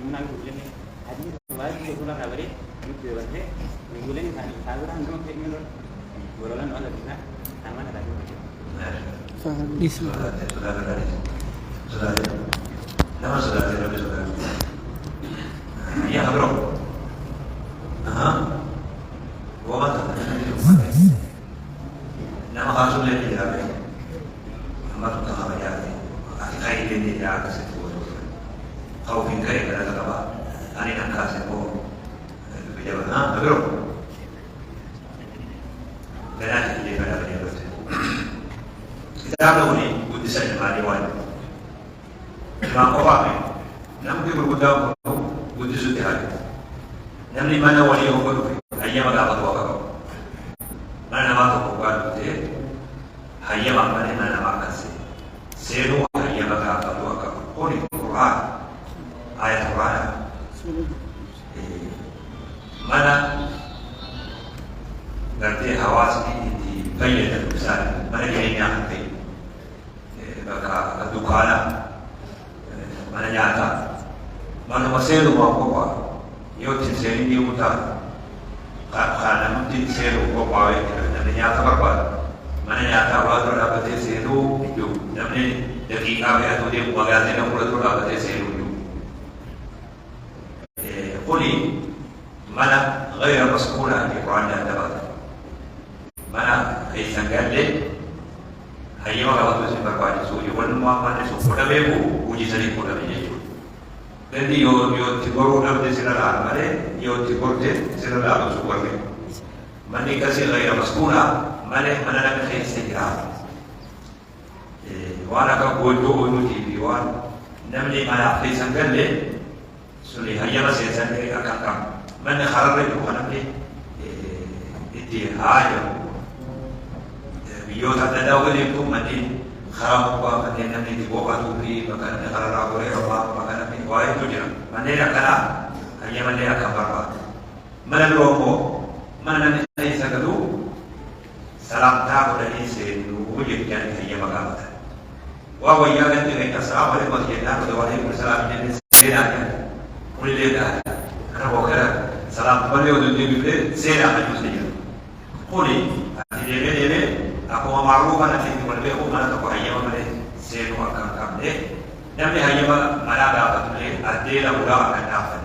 menanggung ini hadis riwayat itu pula kabari itu berarti minggulan kan saluran dong kayak gitu bulan ada bisa sama ada juga sudah nama sudah ya bro gua mah nama kasus lain tidak ada amat tak apa ya akhirnya ini dia kasih kau fikir kalau tak apa ani nak kasih ko berjawab bro berarti dia pada berjawab kita tahu ni utusan mari wan nama apa ni nama dia berbudak utusan dia nama di mana wali orang hanya maga apa tu mana nama tu bukan tu hanya maga mana nama kasih seru hanya maga apa tu kau ni Quran ayat Quran mana berarti hawas ini dibayar besar mana dia ini nanti maka dukana mana nyata mana masih rumah apa yo tiseri ni utar karena mungkin seru apa dan nyata apa mana nyata waktu dapat seru itu namanya dari kami atau dia bagasi yang mulai dapat seru itu قولي mana غير مسؤولة في القرآن dapat mana kaisan galle hanya maka waktu berkuat itu yang mana itu pada bebu uji sari pada begitu jadi yo tidur dapat sirala mare yo tidur sirala itu suami mana kasih غير مسؤولة mana nak kaisan kira wana ka bodo unuti biwan namni mana kaisan galle سوري هيا بس يسألني أكثر من خرب الوقت إدي هاي بيوت التداول يكون مدين خراب ومدين نمني تبوقة توبي مكان خراب أقولي ربا مكان من وايد تجرا من ليه كلا هيا من ليه كبر من الرومو من الناس يسألوا سلام تابو لين سيدو وجد كان هيا مكانه وهو يعلم أن السلام عليكم ورحمة الله وبركاته سيدنا boleh dah kalau kira salam boleh untuk dia saya akan justru boleh dia aku malu kan nanti boleh aku mana tak hanya mana saya akan kamu dan dia hanya mana dapat boleh ada lah ulah akan dapat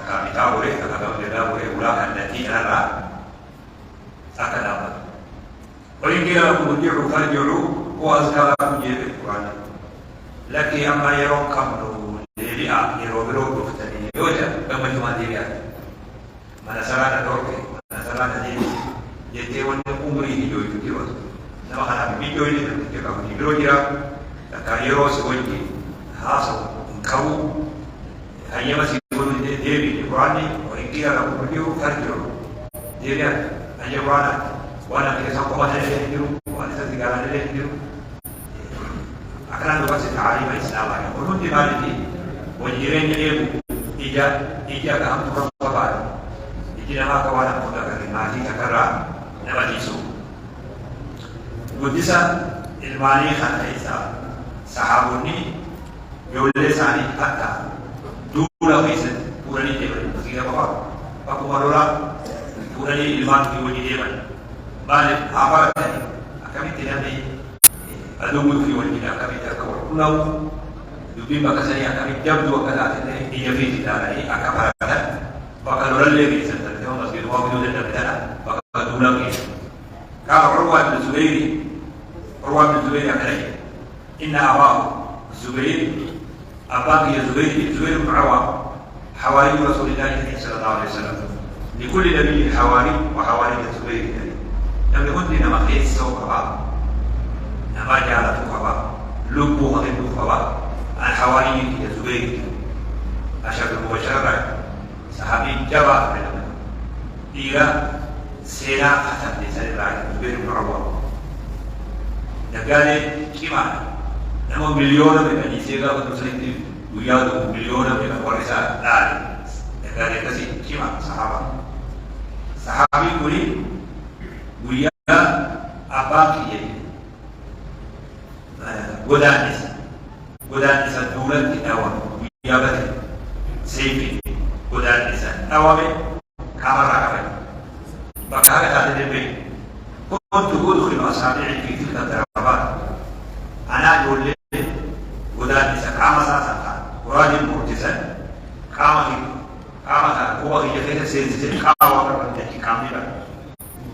kami tahu boleh kalau dia boleh ulah akan nanti ada akan dapat boleh kira kemudian rukun juru kuasa kemudian Quran lagi yang mayarong kamu jadi hero tadi yoja kama cuma dia mana sarana dorke mana sarana jadi orang umri hidup itu dia nama kana video ini dia kamu video dia tak hero sebenarnya hasil kau hanya masih boleh dia di Quran ni orang kira kamu video kerja dia hanya wana kita sampai mana dia hidup wana segala dia hidup akan ada pasal ta'alim Islam yang belum dibalik wajiran dia ija kaham tukang babar ija nama kawan aku tak kena mati cakara nama jisu budisa ilmani khan Isa sahabuni yole sani kata dua kisah purani dewan tiga apa aku marula purani ilman kiwani dewan balik apa kami tidak ni adumul kiwani kami tak kawal pulau bimba kasanya kami jam 2 kali dia visit dari akabaran bakal orang lagi sentar dia masih waktu itu dan kita bakal dulu lagi kalau Urwah bin Zubair akan inna abahu Zubair abang ya Zubair bin Awam hawari Rasulullah sallallahu alaihi wasallam لكل نبي حواري وحواري الزبير لم يكن لنا مقيس سوء نما جعلته خبا لبو خطبه خبا الحواري الزبير أشهد المباشرة صحابي جبا إلى سينا ختم لسان الله الزبير بن عوام نقال كما نمو مليون من النسيقى وتسلم ويادو مليون من الورثة لالي نقال كسي كما صحابي قولي ويا أباكي godaan isa dawlad kitawa wiyaabate سيفي قدر الإنسان أوامي كاميرا كاميرا بكاء هذا البيت كنت أدخل أصابعي في تلك الضربات أنا أقول لي قدر الإنسان كما سأسأل ورجل مرتزل كما هو هي سيد كما وقرر كاملا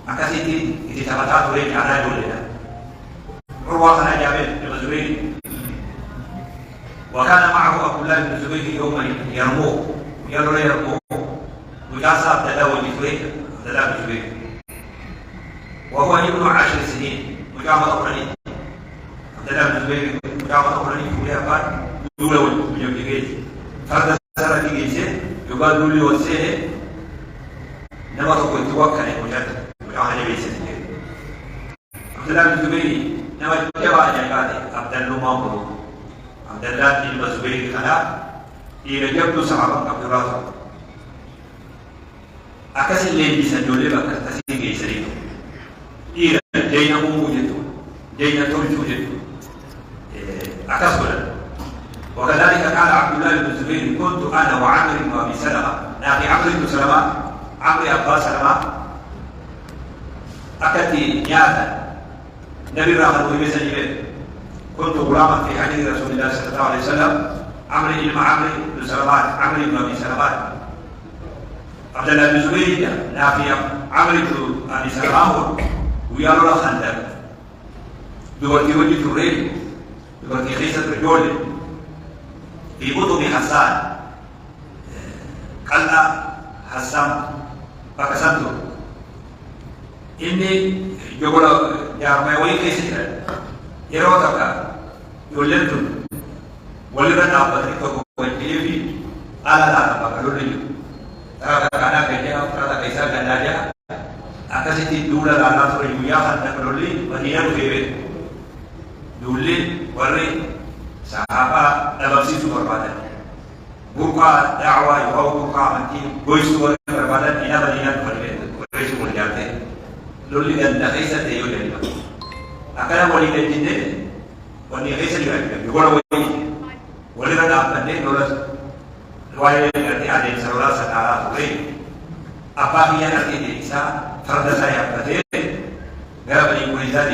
أكاسيتي إذا تبتات ولي أنا أقول لنا عروة أنا جابر بن الزبير وكان معه عبد الله بن الزبير يوما يرموه وجاء عبد الله بن الزبير وهو ابن 10 سنين وجاء مطورني عبد الله بن الزبير وجاء مطورني كلها قال دولة وجبجيج فرد سنة جيجين يقال دولي وسيه نما تقول توكل مجدد وجاء عليه بيسنتين عبد الله بن الزبير نما جوا جاي عبد الله مامور عبد الله بن الزبير كذا إلى جبل صعب عبد الرازق أكثر اللي بيسجل لك كتسيج يسري إلى دينا موجود دينا توجد أكثر وكذلك قال عبد الله بن الزبير كنت أنا وعمر بن أبي سلمة ناقي عمرو بن سلمة عمرو أبا سلمة أكتي نياتا نبي راح نقول بسنجبين كنت غلاما في حديث رسول الله صلى الله عليه وسلم عمرو بن سلمات عمرو بن أبي سلمات عبد الله بن الزبير نافي عمرو بن أبي سلمة ويالو لا خندق دورتي وجه تريد دورتي خيسة رجول في بطن حسان قال حسان فكسنته إني يقول يا ما وين خيسة يروتك يولدتم ولدنا أبدك وكيفي على لا تبقى لي ترى كأنا كذا ترى كيسا كذا أكاسيتي دولا لا ترى يويا خدنا كلولي مدينة كيفي دولي وري صحابة نبصي سوبر بادن بوكا دعوة يهو بوكا منتي بوي سوبر بادن إنا مدينة كيفي سوبر جاته لولي كذا كيسا تيولي أكنا ولي كذا وني كيسا يولي يقول ولي كذا أبدي دولا رواية كذا عليه سرورا سكارا سوري apa yang nanti bisa farda saya berarti gara bani Quraizah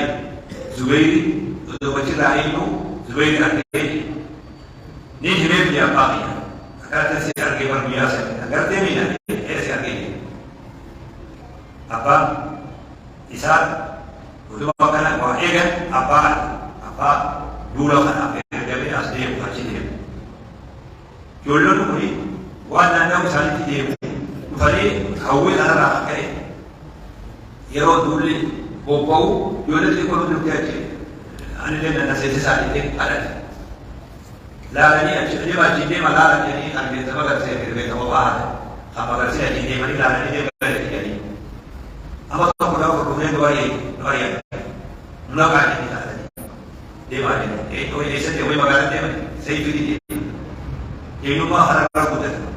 Zubair untuk bercerita itu Zubair nanti ni hidup dia apa ya agar tersiar ke berbiasa agar temina tersiar ke apa isar untuk makanan wah kan apa dulu kan apa dia asli bukan sini jualan ni wala nak misalnya dia فلي حول أنا راح كذي يرو دولي بوبو يولد لي كل نبتاجي أنا لين أنا سيدسالي لين على لا لني أشتري ما جدي ما لا لني أنا بيت ما قد سير بيت ما بعد خم قد سير جدي ما لا لني بيت يعني أما تقول له كلهم دواري ما قاعد ينتهي دي ما لني تو يسد يوم ما قاعد دي سيفيدي ينو ما هذا كله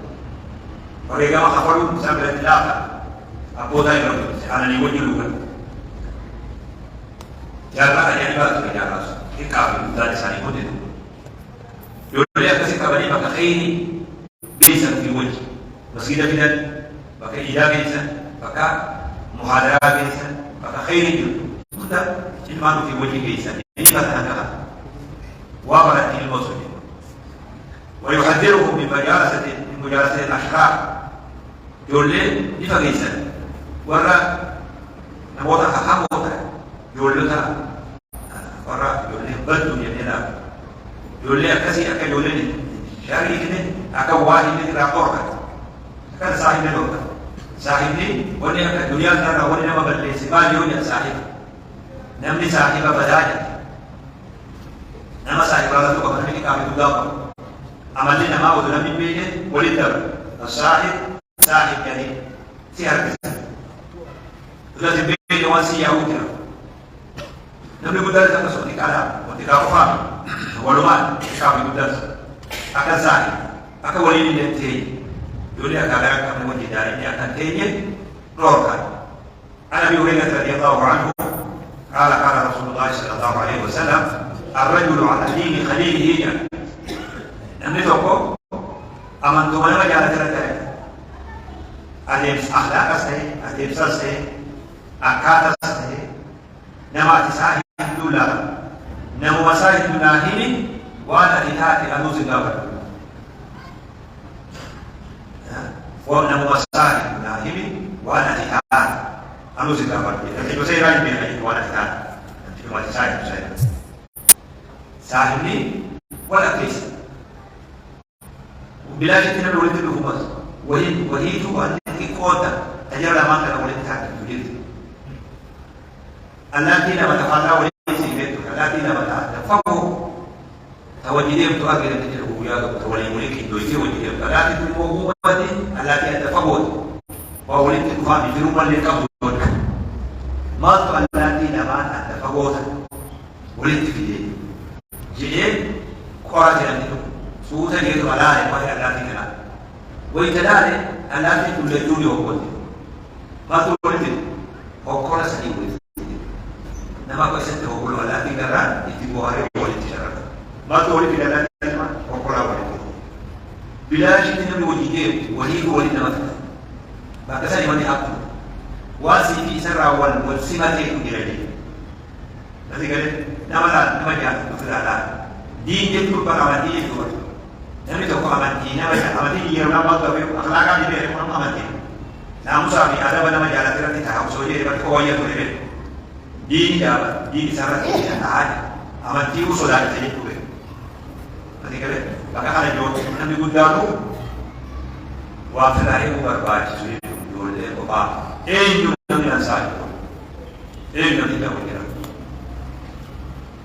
Mereka menghafalu sampai tidak apa dah itu, anak ni wujud juga. Jangan hanya ibarat sejarah, kita dari sana ikut itu. Jadi apa sih kabarnya maka ini bisa diwujud. Meski tidak, maka ijab bisa, maka muhadarah bisa, maka khair itu. Sudah iman diwujud bisa. Ini kata وابرة المسلم ويحذره من مجالسة الأشرار يولين لفقيسا ورا نموتا حموتا يولتا ورا يولين بدو يمينا يولين أكسي أكا يولين شاري كنين أكا واحد من راقورك أكا صاحب نلوتا صاحب ني وني أكا دنيا ترى وني نما بلي سبال يوني صاحب نمني صاحب بداية nama sahib Allah tu kami kami juga amalnya nama udah nabi bede boleh ter sahib yani siapa udah bede wasi yahuda nabi budal sama seperti kalam seperti kafam waluman kami budal akan sahib akan wali ini nanti dunia kadang kami mesti dari ini akan tanya rohkan Nabi Hurairah radhiyallahu anhu kala Rasulullah sallallahu alaihi wasallam الرجل على دين خليله نمتوكو أمن دوما ما جالت رتاي أديم أخلاق سه أديم سه أكاد سه نما تساهل دولا نمو مساهل ناهين وانا إتاتي أنوز النور ونمو مساهل ناهين وانا إتاتي أنوز النور لكن بسيرا يبين وانا إتاتي نما تساهل ساهلني ولا كيس بلا شك أن الولد الحمص وهي تو أن كوتا تجرى ما كان ولد تاعك تريد التي لما تفعل ولد سيد التي لما تفعل توجدهم تؤكد أن تجربوا يا تولي ملك دويتي وجدهم التي تلموه بدي التي تفعل وولد تفعل بجروما للكبر ما تفعل التي لما تفعل ولد في جيل قرأت أنتم سوتا يدو على وهي التي تلا ويتلالي التي تلجوني وقلت ما تقولت وقرأ سني ولد نما قسمت وقلوا التي ترى يتبوها ولد شرط ما تقولت إلى التي تلا وقرأ ولد بلا شك نبي وجيهم وهي ولد نمت ما كساني من أقل واسي في سر والسمات يكون nanti kan nama dia tu dah di itu peramati itu nanti tu peramati nama dia nama tu akhlak dia peramati namun sahaja ada nama dia ada tidak tahu soalnya dia berkoya tu dia di sana dia tak amati itu sudah jadi tu nanti kan maka ada jauh nanti gudaru waktu hari berbaca sudah dulu dia apa nanti ansar nanti dah berkira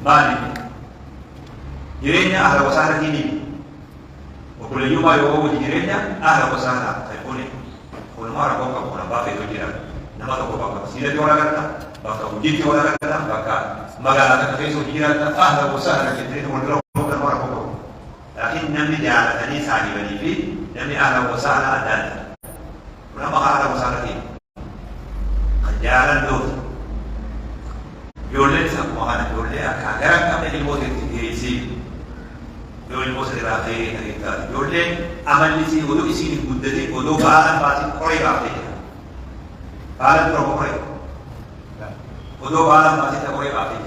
مالك جرينا أهلا وسهلا ديني وكل يوم يوم جرينا أهلا وسهلا تقولي كل مرة بقى كنا بافي تجينا نما تقول بقى سيدة ولا كذا بقى وجيت ولا كذا بقى ما قال كيف تجينا أهلا وسهلا جرينا ونروح كل مرة بقى لكن نمي جعل تاني سعي بني في نمي أهلا وسهلا أدانا ولما أهلا وسهلا ديني خجال الدوس يولد سموهنا يولد أكثر كم الموت يسير يولد الموت الأخير هذا يولد أمل يسير ودو يسير مدته ودو بعدين بعدين قريب أخير بعدين تروح قريب ودو بعدين بعدين قريب أخير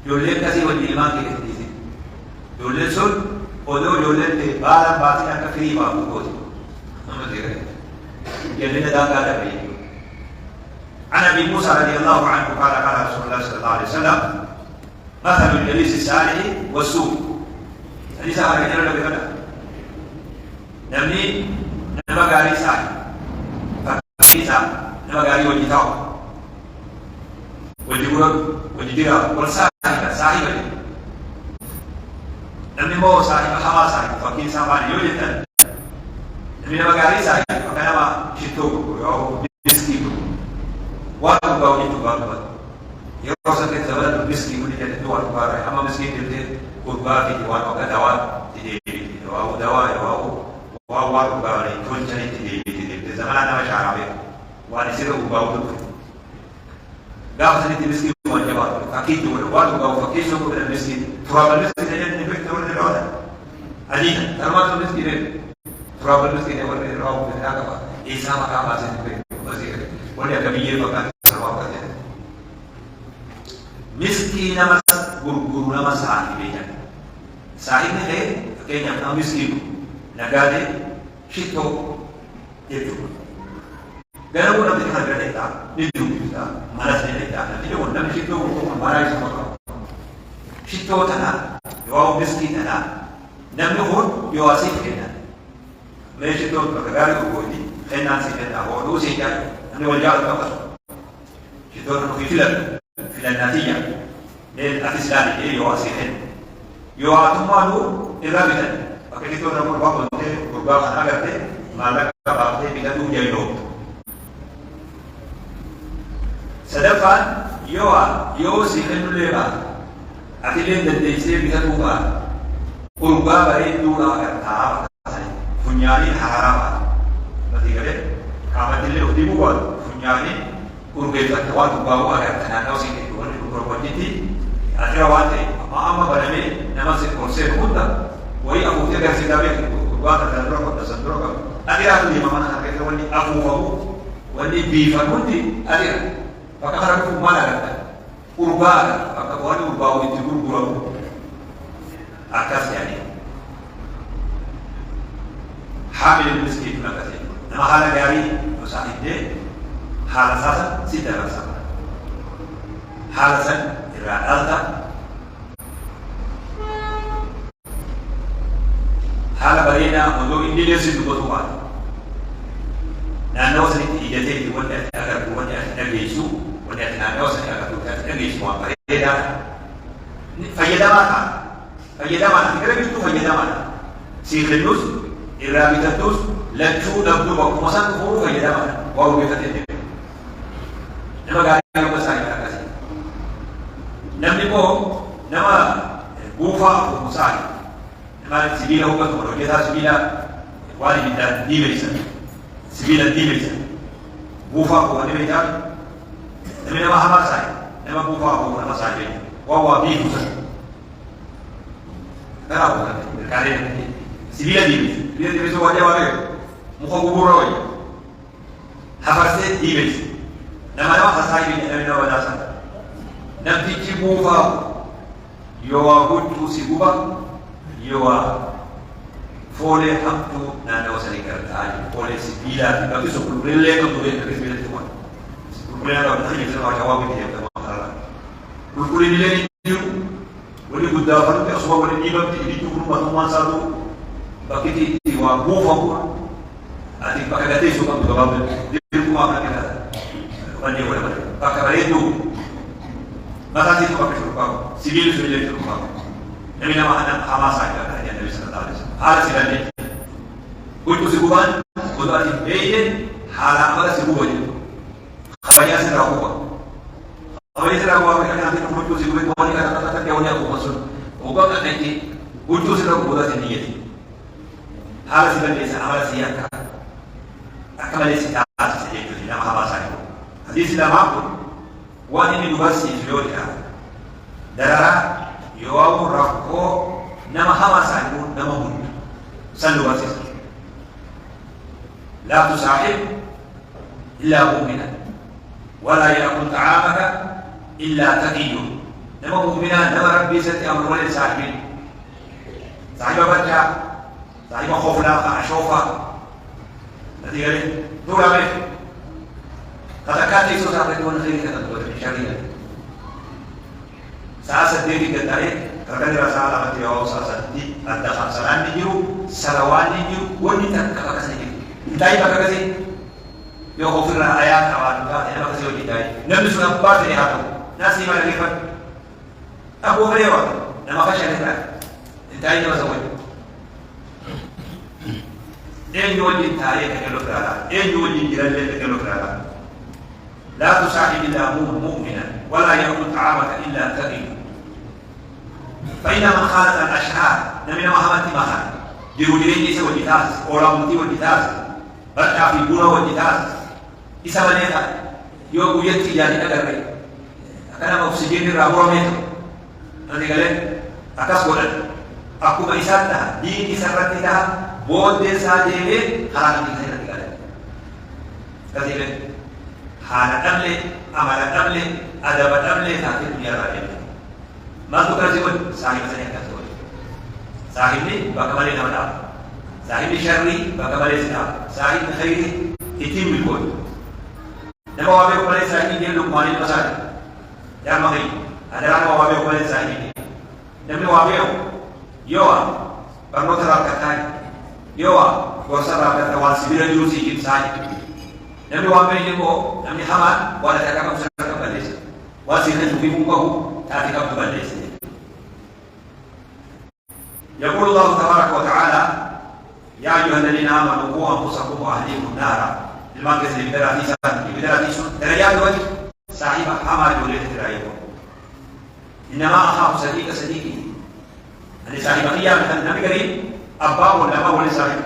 يولد كذي والإيمان كذي يسير يولد سود ودو يولد بعدين بعدين أكثر ما بقول هم تيجي يولد ده كذا بيجي عن ابي موسى رضي الله عنه قال قال رسول الله صلى الله عليه وسلم مثل الجليس الصالح والسوء حديث هذا كان له بهذا نمني نما غاري صالح فكيسا نما غاري وجيتاو وجيرا والصاحب صاحب نمني مو صاحب حما صاحب فكيسا ما يوجد نمني نما غاري صالح فكان ما شتو او مسكين waktu kau itu bagus. Ya kau sakit sebab miskin pun jadi tuan barai. Ama miskin itu kurba di tuan kau dawa di dawa waktu barai tuan jadi di zaman nama syarabi. Wani sih tu bau tu. Dah pasal itu miskin tuan jawab. Fakir tu waktu kau fakir so kau miskin. Tuan miskin jadi ni betul betul ada. Adi, termasuk miskin. Tuan miskin yang berada di bawah itu apa? Isa macam apa sih? Boleh kami makan sama saja. Miskin nama guru nama sahih beja. Sahih ni kayaknya nama miskin. Nagade shito itu. Kalau orang tidak ada data, itu kita malas data. Nanti orang shito untuk marai sama kau. Shito tanah, yo miskin tanah. Namun orang yo asing kena. Mereka shito berkali kali kena sih kena. Orang sih kan. والجار فقط في فلان النتيجة للأفسلان يواسيهن يواتمانو إرابطا فكذلك نقول وقت قربان أغرده ما لك بعضه بكتو جيلو سدفا يواسيهن لبا أتلين دلتيسي بكتو قربان بريد دون أغرده فنياني حرارا نتيجة kamu tidak boleh buat punyani urut waktu bawa ada tanah sih itu orang berbuat jadi ada waktu ama badame nama se konsep muda woi aku tidak kasih dapat واقع تدرك تصدرك أدير لي ما أنا كده وني أفوه وني بيفهمني أدير فكهرب ما لا أربعة فكهرب أربعة ويتقول برابو أكاس يعني حامل المسكين ما كذي نما حالا جاري وصاحب ده حالا ساسا سيدا راسا حالا سن الرألتا حالا برينا منذ إنديا سيدو بطوان نحن وصلت إيجاتي ونأتي أغرب ونأتي نجيسو ونأتي نحن وصلت أغرب نجيسو برينا فيدا ما فيدا ما تكرر بيتو فيدا ما سيخ النوس الرابطة النوس لنشو نبدو بكم مثلا كفورو فيدا ما وارو بيفتين نما قاعد يوم بس هاي كذا نمني بو نما بوفا ومساعد نما سبيله هو كتمر وجدا سبيله والي من ديميسا سبيله ديميسا بوفا هو ديميسا نمني نما هما ساي نما بوفا هو نما ساي وهو بيفوسا ترى هو كارين سبيله ديميسا وجدا وابي مخبورة وجه حفرت ديميسا nama nama kasai ni nama nama nasa. Nanti cibufa, yoa hutu sibuba, yoa fole hamtu nana wasani kertai, fole sibila. Tapi sebelum relay tu tu dia sibila tu mana? Sebelum relay tu nanti kita macam awak ni yang termalah. Kulkul ini lagi ni, boleh buddha kalau tak semua boleh ni bagi itu rumah rumah satu, bagi itu yoa bufa pun. Adik pakai gati suka tu kalau dia rumah nak kita. Mandi boleh boleh. Pakai balik tu, masa itu pakai cukup. Sibil sudah cukup. Nabi nama anak Hamas saja kerana Nabi Sallallahu Alaihi Wasallam. Hal siapa ni? Kudu sekuban, kudu ada bayi, hal apa sekuban itu. Khabarnya sedang apa? Khabarnya sedang apa? Kerana nanti kudu sekuban kau ni kata dia punya aku masuk. Kau tak nanti kudu sedang kudu ada niat. Hal siapa ni? Hal siapa? Akan ada siapa saja itu nama Hamas saja. Hadis dalam apa? Wani ni dua sih Florida. Darah yoau rakko nama Hamas itu nama pun. Sandu basis. La tusahib illa mu'mina. Wala yakul ta'amaka illa taqiyun. Nama mu'mina nama Rabbi sati amr wal sahibin. Sahib baca. Sahib khofla ashofa. Nanti kali tu ramai. Kata-kata itu sampai tuan sendiri kata tuan syariat. Saat sendiri katakan, kerana dirasa alamat dia saat di ada khamsalan di jiru, salawan di jiru, wanita kakak sendiri. Dai kakak sendiri. Yo khofirna ayat awal kakak ini kakak sendiri dai. Nabi sunnah bar ini hatu. Nasi mana lifat? Abu Hurairah. Nama kasyariat. Dai nama zawaj. Enjol di tarik kalau kerana, enjol di jiran kalau kerana. لا تصاحب إلا مؤمنا ولا يأكل طعامك إلا تقي فإن من خالط الأشهار نمنا محمد مخال جرودين إسا والجتاز أورامتي والجتاز برجع في بورا والجتاز إسا ونيتا يوكو يكتي جاني أغرري أكنا مفسجين الرابورا ميتو nanti kalian atas bodan aku maisata di kisaran kita bodde sajewe haram kita nanti kalian kalian hal amle amal amle adab amle takdir dunia lain. Masuk kerjaan sahib saya kerjaan. Sahib ni bagaimana nama dah? Sahib syarri bagaimana sah? Sahib khairi itim bilkul. Nama wabih kepala sahib dia lukmanin pasal. Yang mahir. Ada nama wabih kepala sahib. Nama wabih yoa baru terangkatkan. Yoa kuasa terangkat awal sembilan juz sikit sahib. Nabi wabih ni ko, Nabi Hamad, wala takam sarkam balis. Wasi kan tubi mukahu, tak takam balis. يقول الله تبارك وتعالى يا أيها الذين آمنوا قوا أنفسكم وأهليكم نارا المركز اللي بدراتي سنة بدراتي سنة درجات وجه صاحب حماد ولد درائكم إنما أخاف صديقي أن صاحب قيام النبي كريم أبا ولا ما ولد صاحب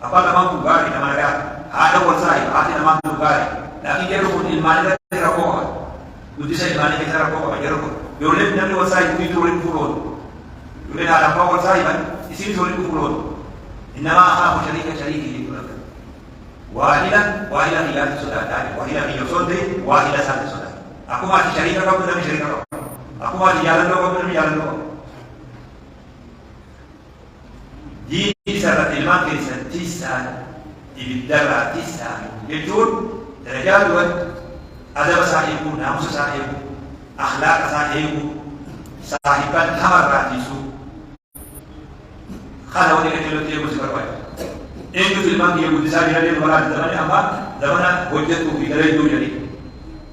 أبا لما تبارك لما قال هذا هو صاحب هذا لما تبارك لكن يركض المال يركض يدرس المال يركض يقول لك نبي وصاحب يدور الفرود يقول على أبا وصاحب يصير يدور الفرود إنما أخاف شريكي لك واحدة خلاف صداتان واحدة في يوصل واحدة سات صدات أكو ما شريك رب نبي شريك رب أكو ما جالن رب نبي جالن رب دي سرت الماء كيسن تيسان يبدأ تيسان يجون درجات وقت أدب صاحبه ناموس صاحبه أخلاق صاحبا ثمرات يسوع خلوا لي كتلو تيجو سكروي إنتو في الماء يجو تساعد لي المراد زمان أما زمان وجدته في درجة دولي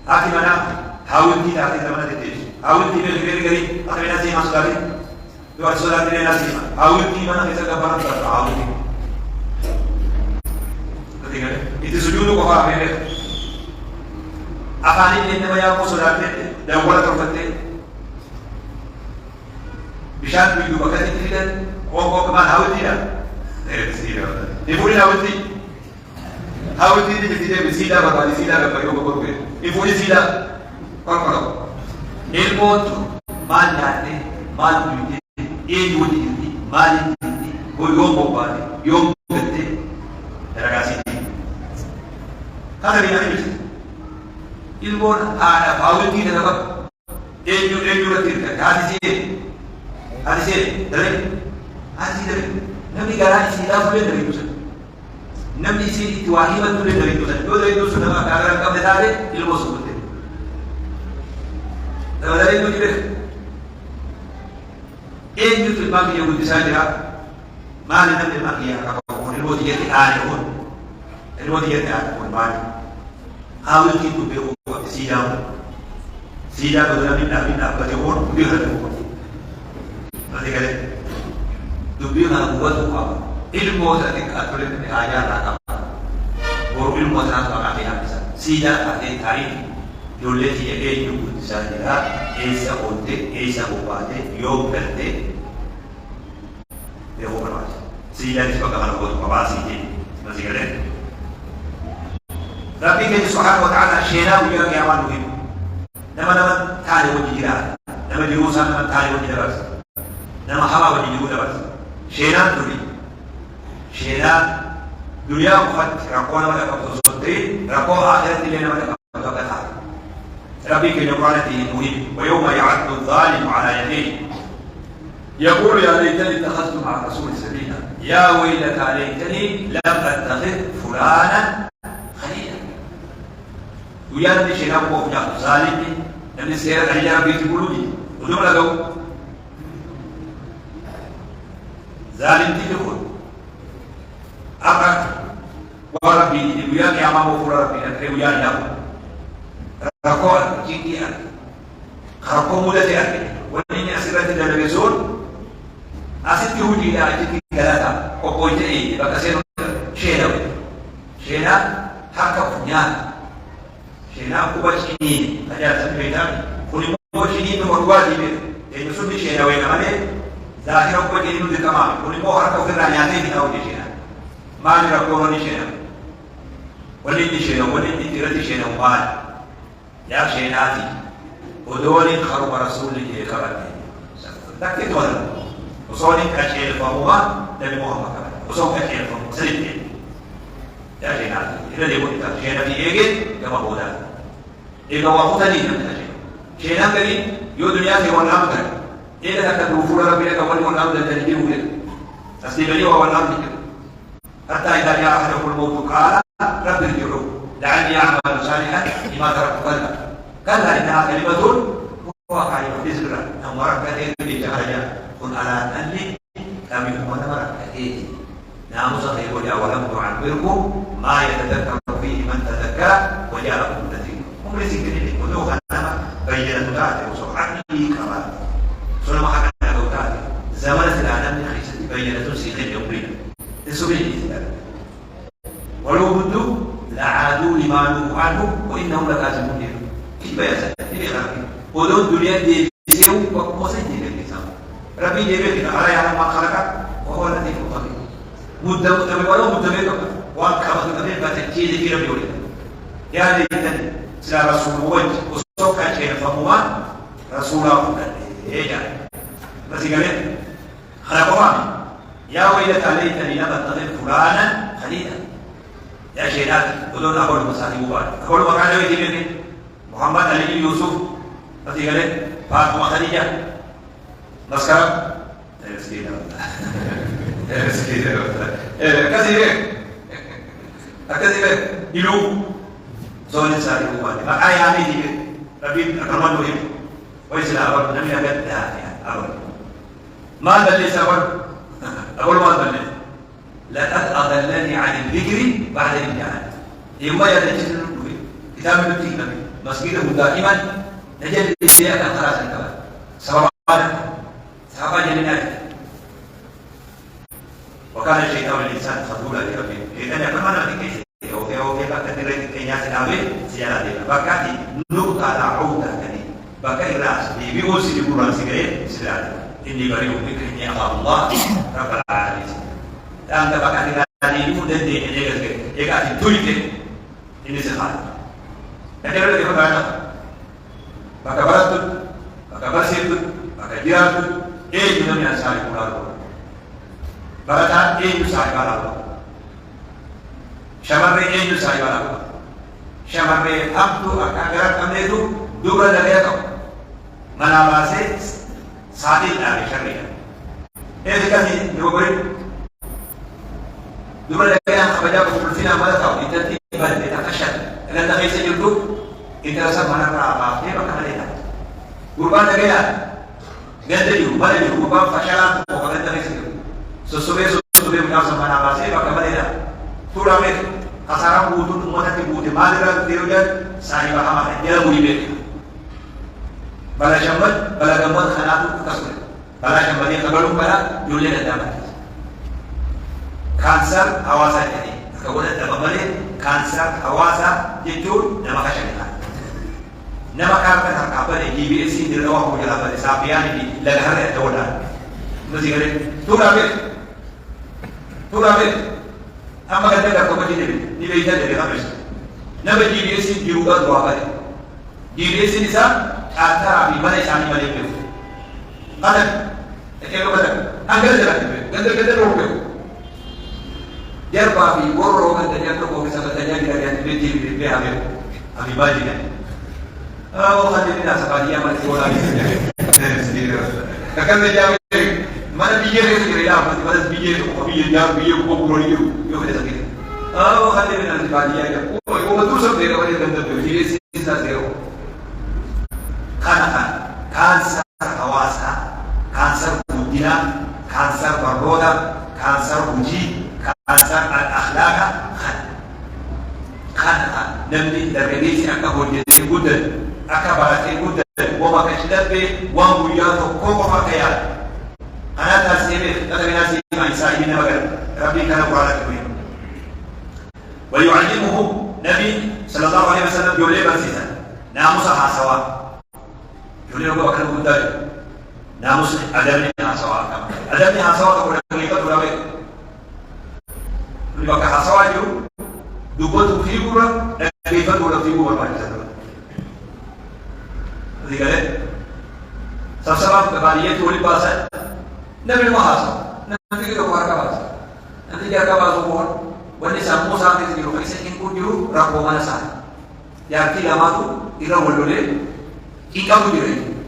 أكيد منا حاولت تأتي زمان تدريس حاولت بغير أخي ناسي ما سلالي دو سلالي ناسي ما حاولت منا كذا كبرنا كذا حاولت كذا itu sujud ko fa mere afani ne ma ya ko sodate da wala to fatte bishan bi du bakati tidan ko kama hawti da sira e furi hawti ni tide bi sida ba di sida ba yo ko be e furi sida ko il mot man date man du e yudi man ko yo ba yo gette ragazzi هذا يعني المون أنا فاولتي نبغى أيو رتيرك هذه شيء دري نبي قرأ سيدا فلين دري توسن نبي سيد تواني ما فلين دري توسن دو دري توسن نبغى كأجر كم دهاره المو سبوته تبغى دري تو كده أيو تلما كي يقول تساعدها ما لنا تلما كي يأكل المو تيجي تاني المودية تعرفون بعد حاول كي تبيعوا سيدا بدنا من أبتدون بيهربون هذا كله تبيعنا قوة ilmu tadi aturan ini aja nak baru ilmu tanah tanah ini habis sida ada tari dulu dia itu sahaja esa onte esa bupate yo berde dia orang sida itu kalau buat pabasi ini masih ada tapi kalau Subhanahu Wa Taala syena punya kiamat itu nama tali wajib jiran nama jurusan nama tali wajib dapat nama hawa wajib juga dapat syena dulu شيئا دنيا وقت ركونا ولا كبسوتي ركوا آخرة لنا ولا كبسوتها ربي كنقالته مهم ويوم يعد الظالم على يديه يقول يا ليتني اتخذت مع الرسول سبيلا يا ويلتى ليتني لم اتخذ فلانا خليلا ويا شيئا وقف يا ظالم لم يسير على ربي تقولوني ودوم لقوا ظالم تقول apa wala bi di buya ki ama mo fura bi atre buya ya rako jinki an rako muda te ate wani ni asirati da nabisul asit ki hudi ya jinki galata ko poite e bakaseno shena haka punya shena kuba chini aja sabita kuni mo chini no rwadi be e nusu bi shena we kamane zahira ko ni ndu kama kuni mo haraka fira nyate ni au shena ما نركونه نشينا ولين نشينا ولين نتيرة نشينا ومال يا شيناتي ودولين خرب رسولك يكبرني لكن تقول وصولين كشيل فهما نبي محمد كبر وصول كشيل فهما سليم يا شيناتي إذا يقول لك شيناتي يجي كما هو ده إذا هو متني من هذا شينا كريم يو دنيا في والنام كريم إذا تكتب فورا ربنا كمان والنام ده تجيبه كده أصلي هو والنام كده حتى إذا جاء أحدهم الموت قال رب ارجعون لعلي أعمل صالحا لما تركت كلا إنها كلمة هو قائم بذكرى أم ركعتين بجهرها قل ألا تأني لم يكن ركعتين نعم صحيح ولم تعبركم ما يتذكر فيه من تذكر وجاءكم النذير هم لذكر ودوخا بينة ذاته وسبحانه كما سلم حكى ذاته زمنت الأعلام خيست بينة سيخ يومين سبيل ولو بدوا لعادوا لما نهوا عنه وانهم لكاذبون كيف يسال ودون الدنيا دي سيو وقوسين دي الانسان ربي دي على يعلم ما خلق وهو الذي خلق مدة ولو مدة وان كما تقول فتجي في ربي ولد يا ليتني سلا رسول وجه وسوف كان فهما رسول الله ايه بس قال خلقوا يا ويلتى ليتني لم اتخذ فلانا خليلا يا شيخات بدون أقول مصاحب مبارك أقول مكان ويدي محمد علي يوسف فتي قال فاطمة خديجة مسكرة كثير كثير يلو زول ساري مبارك ما أي عامي دي ربي أكرمان وهم ويسلا أبد نمي أبد أبد ما دلني سبب أقول ما دلني لقد أضلني عن الذكر بعد الامتحان يوم يدرس كتاب التي مسجده دائما نجد الشيء كان خلاص انتهى سواء جنات وكان الشيطان الانسان خذولا لربه اذا يكون انا في اوكي بقى تدري كينيا سنابي سيانا دي بقى نقطه على عوده كني بقى الراس دي بيقول سيدي قران سيغري سيانا اني بريء منك اني اخاف الله رب العالمين أنت بقى تاني يفوت الدين اللي يقعد تولي ini sekali. Jadi kalau kita berada, maka berat, maka bersih, maka jiran, juga yang saya pulau. Berat, juga saya pulau. Syamari juga saya pulau. Syamari abdu agar kami itu dua dari itu. Mana bahasa sadil dari syariah. Dikasih dua beri. Dua dari yang kepada berfina pada tahu itu. Ibadah kita kasyat, kalau tak bisa judul, kita rasa mana berapa, dia bakal ada. Kurban negara, ganti juga, balik juga, kurban fasyalan, kalau tak bisa judul. Sesuai macam sama nama saya bakal ada. Turun kasaran butuh, mana tibu, mana tirujan, saya bakal ada. Dia mulai bala jambat, bala gambat, khanatu kasut. Bala jambat yang kebalu pada julia dan damat. Kanser awasan ini. Kemudian dapat balik kanser hawasa jujur nama kasihnya nama karena apa ni GBC di luar punya apa ni sapian ini legar ada dolar mesti kali turabit apa kata dah kau macam ni beda dari habis nama GBC juga dua kali GBC ni sah antara mana cani mana itu mana kalau mana angkat jalan ganda roh Dia babi borong dan dia tu boleh sampai tanya dia yang beti abi baji kan. Oh hati ni dah sekali yang masih bola ni. Sendiri. Kakak dia mana biji ni sendiri lah, mana biji tu biji dia biji tu boleh ni tu ada sendiri. Oh hati ni dah sekali yang oh betul sampai dia boleh ganda tu jadi sisa zero. Kan kanser hawasa, kanser budina, kanser baroda, kanser uji. Kanser al-akhlaq kan namni dargaggeessi akka hojjetee guddan akka baratee guddan wama ka shidabbe waan guyyaa tokkoo qofa akka yaadu kana taasifee dhata binaa isaa inni nama gara rabbii kana quraanatti bu'e ويعلمه نبي صلى الله عليه وسلم يولي برسيسا ناموس حاسوا يولي ربو أكرم قدر ناموس أدبني حاسوا أدبني حاسوا تقول لك تقول Maka hasawa itu dua tu figura dan kita dua figura macam tu. Jadi kan, sama-sama kembali itu oleh bahasa. Nabi Muhammad, nanti kita buat apa bahasa? Nanti dia akan bahasa pun. Wanita semua sahaja itu kita ingin kunjung rakyat mana sah. Yang tidak mampu, tidak boleh. Kita kunjung.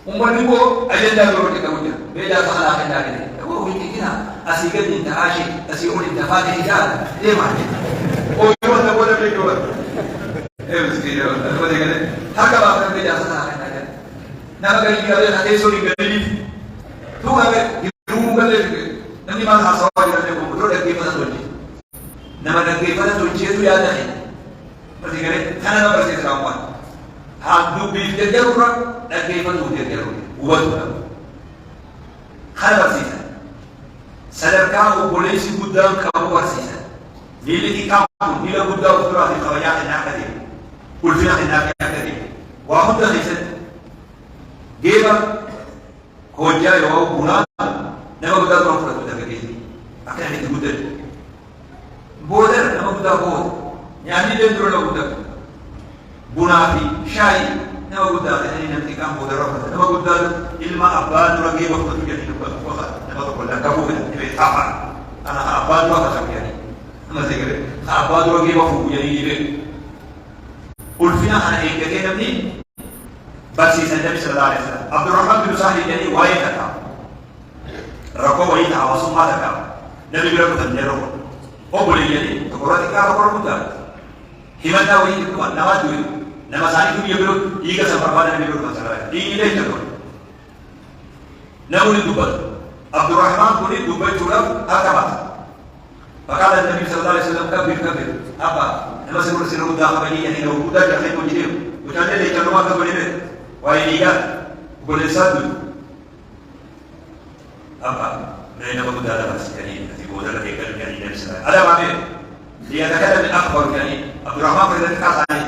Umpan itu agenda dulu kita kunjung. Beda sahaja agenda ini. Oh ini kita. Asyik ni tak asyik, asyik orang tak faham tidak. Dia mana? Oh, cuma tak boleh beli dua. Mesti dia. Tak boleh kan? Tak apa kita jasa nak kan? Nama kali kita ada hati suri kali. Tu apa? Ibu kali. Nanti mana hasil kita ada betul dah kita tahu. Nama dah kita tahu itu ya dah. Mesti kan? Karena apa sih sekarang? Hak dubi dia jarur, dah kita tahu dia jarur. Ubat. Kalau sih. Sadarkan polisi gudang kamu bersisa. Bila di kampung, bila gudang turun di kawayan yang ada, ulfina yang ada. Wahud dah isat. Geba, koja yo bulan, nama gudang turun turun gudang kiri. Akhirnya itu gudang. Border nama gudang bod. Yang ini turun gudang. Bunafi, syai, nama gudang ini nanti kamu border. Nama gudang ilmu abad turun geba turun jadi lupa. تقول لك أبوه يتحفر أنا أباد وقت يعني ما تقول أباد وقت يبغى يعني قل فينا أنا إيه كذا مني بس النبي صلى الله عليه وسلم عبد الرحمن بن سهل يعني وايتك ركوع وايتها وصوم ما تكا نبي بيقول تنجرو أقول يعني تقول لك أنا أقول مدة هما ناوي كمان نوادوي نما ساني كم يقولوا إيجا سفرمان نبي بيقول مثلا إيه ليش تقول نقول دوبل عبد الرحمن قولي دوبل جورا هكذا فقال النبي صلى الله عليه وسلم كبر أبا نما سيقول سيرو دا خبري يعني لو بودا جاهي كوجيم وكان لي كلمة كبيرة وإيجا قول سادو أبا من بودا لا بس يعني في بودا لا يكلم يعني نفسه هذا ما بين ليتكلم الأخبر يعني عبد الرحمن في ذلك الثاني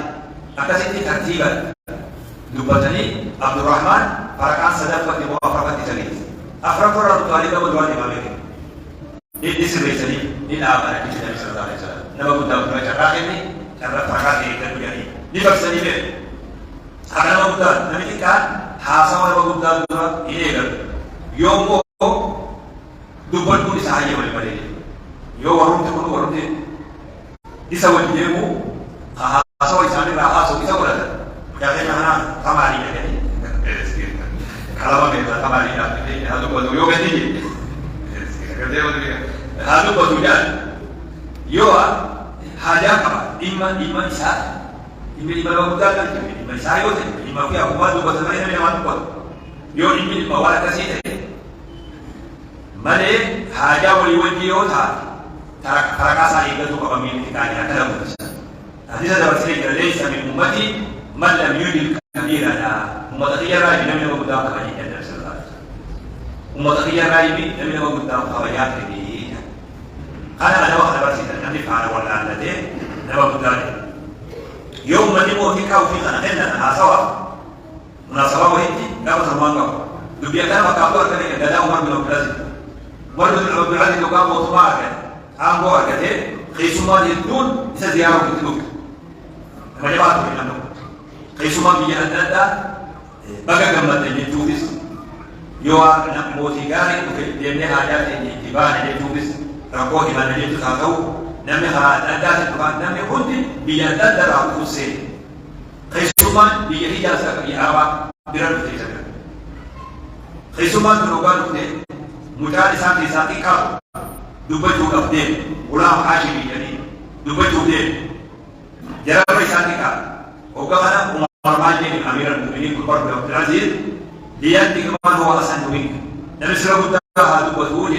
أكثر ترتيبا دوبتني عبد الرحمن فركان صدق في موافقة تجريد أخرج رب طالب ودواني ما بين إدريس الرئيسي إلى أمانة النبي صلى الله عليه وسلم نبغى بودا بودا شراكني شرط فركان يكلم يعني نفسني به أنا بودا نبي كان حاسا ولا بودا بودا إليه يوم دوبل كل ساعة ولا بلي يوم ورم تي يسوي جيمو حاسا ويسامي راحة يسوي ولا يعني أنا كمالي يعني كلامه كذا كمالي يعني هذا بدو يوم يدي هذا بدو جال يوم حاجة كمان إما إساء إما بودا كذا إما إساء يوتي إما فيها قوات وبتمرين من يوم قوات يوم إما ولا كسيته ماله حاجة ولي يوتا ترى كاسا يقدر كمان تكاني هكذا بس هذا بسيط ليس من أمتي من لم يدرك كبيرنا ومتخيل راي من لم يقدم خبريات النبي صلى الله عليه وسلم ومتخيل راي من لم يقدم خبريات به أنا واحد بسيط أنا فعل ولا أنا ده أنا بقول يوم ما نموت كاو في خناقنا سوا مناسبة وهيتي لا بتسمعنا دبي كان مكابر كذا كذا عمر بن عبد العزيز عمر بن عبد العزيز لو كان موضوع كذا عم بقول كذا خيسوما يدون زيارة بتلوك ما جبت منه خيسوما بيجي أنت بقى كم تجي توبس يوا موسيقى يمني حاجات تبان توبس ركوه ما نجي تخاطو نمي أنت تبان نمي كنت بيجي أنت درا كوسي خيسوما بيجي جالسة كبي أبا بيرن بتيجي خيسوما تروقان كده مجال سانتي كاب دوبجو أبدين ولا حاجة يعني دوبجو ده جرب سانتي كاب وكمان عمر ماجد أمير المؤمنين عمر بن عبد العزيز ليأتي كمان هو أحسن منك نمسك بودا هذا بطول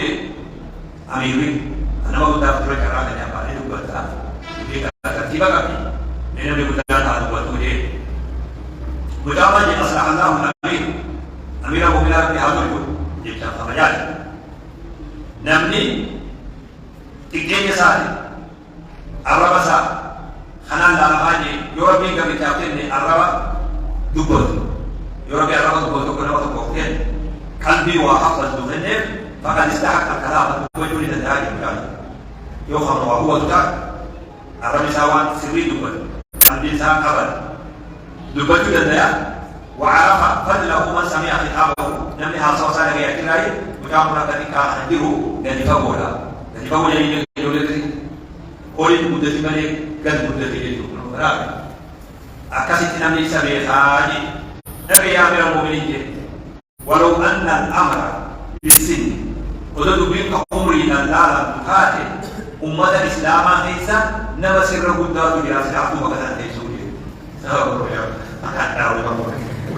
أميرين أنا ما بودا بطول كراه كني أبغى ندوب بودا يبي كتيبا كمي نحن بودا هذا بطول بودا ما جي أصلح الله أمير المؤمنين هذا بطول جبت خبريات نمني تكيني ساري الربا ساري خنان لا ماجي يوربي كم يتعطيني الربا دبوت يوربي الربا دبوت كنا وتقولين قلبي وحفظ دهنه فقد استحق الكلام وجولي الدهاج مكان يوخم وهو تاك الربا سوان سري دبوت قلبي سان قبل دبوت الدهاج وعرف فضله من سمع خطابه نمني هالصوصة لغاية كراي وجامنا كذلك عنده نتفولا يعني يولد قولي مدة مالك كذا مدة يجوا رابع أكاسيت نمني سبي خاجي نبي يا أمير المؤمنين ولو أن الأمر بالسن قدرت بين عمري لا تقاتل أمة الإسلام هيسا نبصر قدرت جالس عبد وكذا تيسوري سأقول يا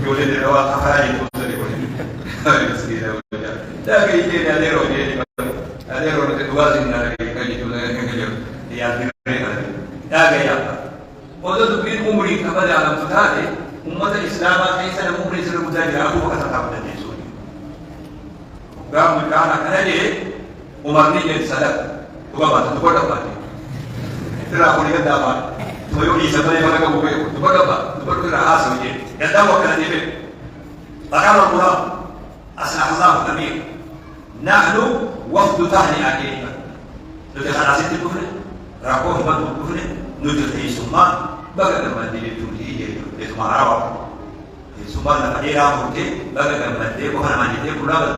يولد الرواق خارج لا كيجي أديرو أديرو توازن كيجي يا لا جاي وده تبين عمري كبدا على متعدي أمة الإسلام كيف عمري سر متعدي أبوه كتاب النجوم قام كان كنادي عمرني جد سلك تبغى تقول apa ترى أقول لك دابا تقول يسمى لي مرة كبوي تقول apa تقول كذا حاسس وجه كذا وكذا تبي فقال الله أصلح الله الأمير نحن وفد تهنئة نتخذ عسيت الكفر راكوه ما الكفر نتخذ سما بقى كمان دي تولي اسمه عرب سما لما دي رامورتي بقى كمان دي وهنا ما دي كلها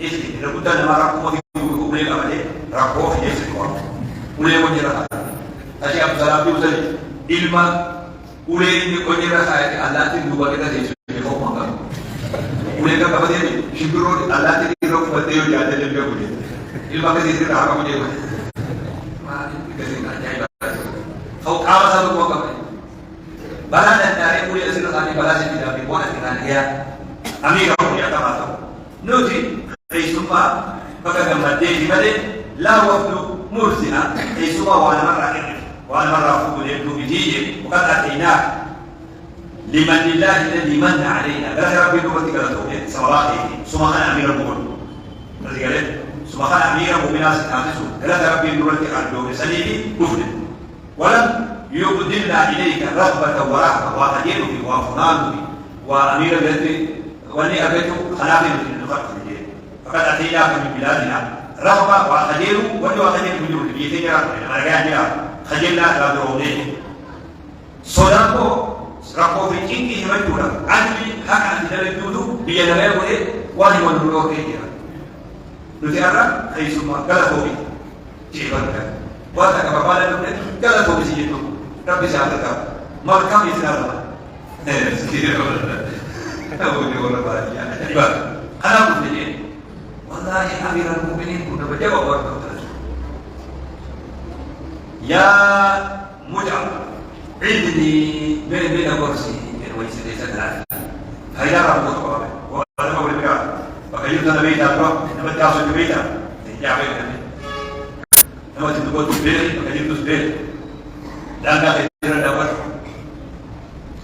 إيه لابد أن ما ركوا في أولئك أبدا ركوا في يسوع أولئك ونجرا أشياء بسلام بيوزل إلما أولئك ونجرا سايد الله تدوبا كذا يسوع يوم ما أولئك أبدا شبرون الله تدوبا كذا يوم جاهد لم يقول إلما كذا يصير عارف مجيء ما كذا نجاي فوق عارف سبب ما كذا بلان النار أولئك يصير ثاني بلان سيدا بيبون الثاني يا أمير أولئك تمام نوتي أيسوما بكذا مدين مدين لا وفد مرسنا أيسوما وأنا مرة فوق اليوم بيجي وقد أتيناه لمن الله الذي من علينا لا ربي نورتي كذا توجه سمراته سمخان أمير المؤمن الذي قال سمخان أمير المؤمن سنعكسه لا ربي نورتي عدو سليم كفر ولم يبدلنا إليك رغبة ورحمة وخير وفنان وأمير الذي ولي أبيته خلافه من الخلق فقد أتيناك من بلادنا رغبة وخير ولي وخير من جهد بيتنا مرجعنا خجلنا لا دروني صدقوا ركوا في كينك هبتونا عندي حق عند الجودو بينما يقول واني ونروح كيرا نتيارا خيسوما قالوا بي جيبانك واتك بابالا نقول قالوا بي سيجتو ربي سيادتك مركم إسلام أقول والله بارك أنا أقول لك والله أمير المؤمنين كنا بجوا بركة يا مجعل عندي بين أبورسي من ويسير ليس ثلاثة هيا رب الله وأنا أقول لك فكيف أنا بيت أبرا لما تأخذ بيتا يا بيت لما تقول تبير فكيف تبير لا نأخذ الأول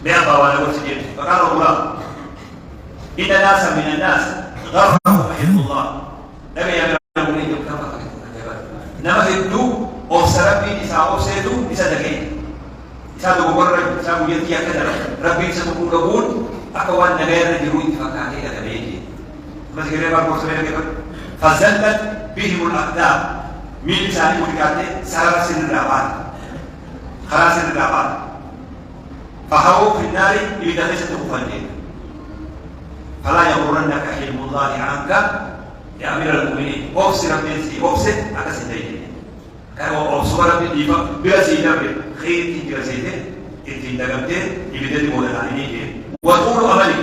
بيا بابا نقول سجل فقال الله إن ناسا من الناس غرهم حفظ الله نبي يا المؤمنين كما نما هدو أوسربي نساء أوسيدو نساء دقيق نساء دقوبر نساء مجلتيا كذا ربي نساء دقوبر أكوان نغير جروي فكاهي كذا بيجي ما تقولي بار بورسمين كذا فزلت بهم الأقدام من لساني ملكاته سارة سن الرابان خلاص سن الرابان فهو في النار إذا ليست تخفنين فلا يغرنك حلم الله عنك يا أمير المؤمنين أبصر بنسي أبصر أكسر ديني كان أبصر بنسي بلا سيدة خير تجرى سيدة إنتين دقمتين يبدأ تقول العينين وطول أملي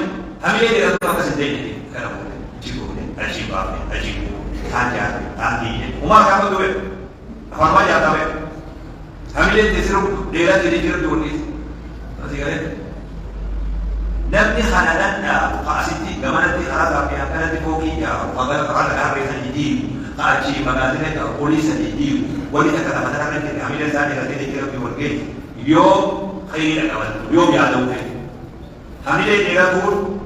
أمير إذا أكسر ديني كان أقول جيبوني أجيب بابي أجيبه تانجا تانجي وما كان بدوه فرما جاتا بي أمير تسيرو ديلا تجرى دوني نبني خلالنا قاسيتي كمانتي خلاص أبيها كانت فوقية وقال قال كاري سجدي قاجي مغازلة بوليس سجدي ولي كذا مثلا كذا عميل ثاني كذا كذا في ورقة يوم خير كمان يوم يعلم خير عميل إذا تقول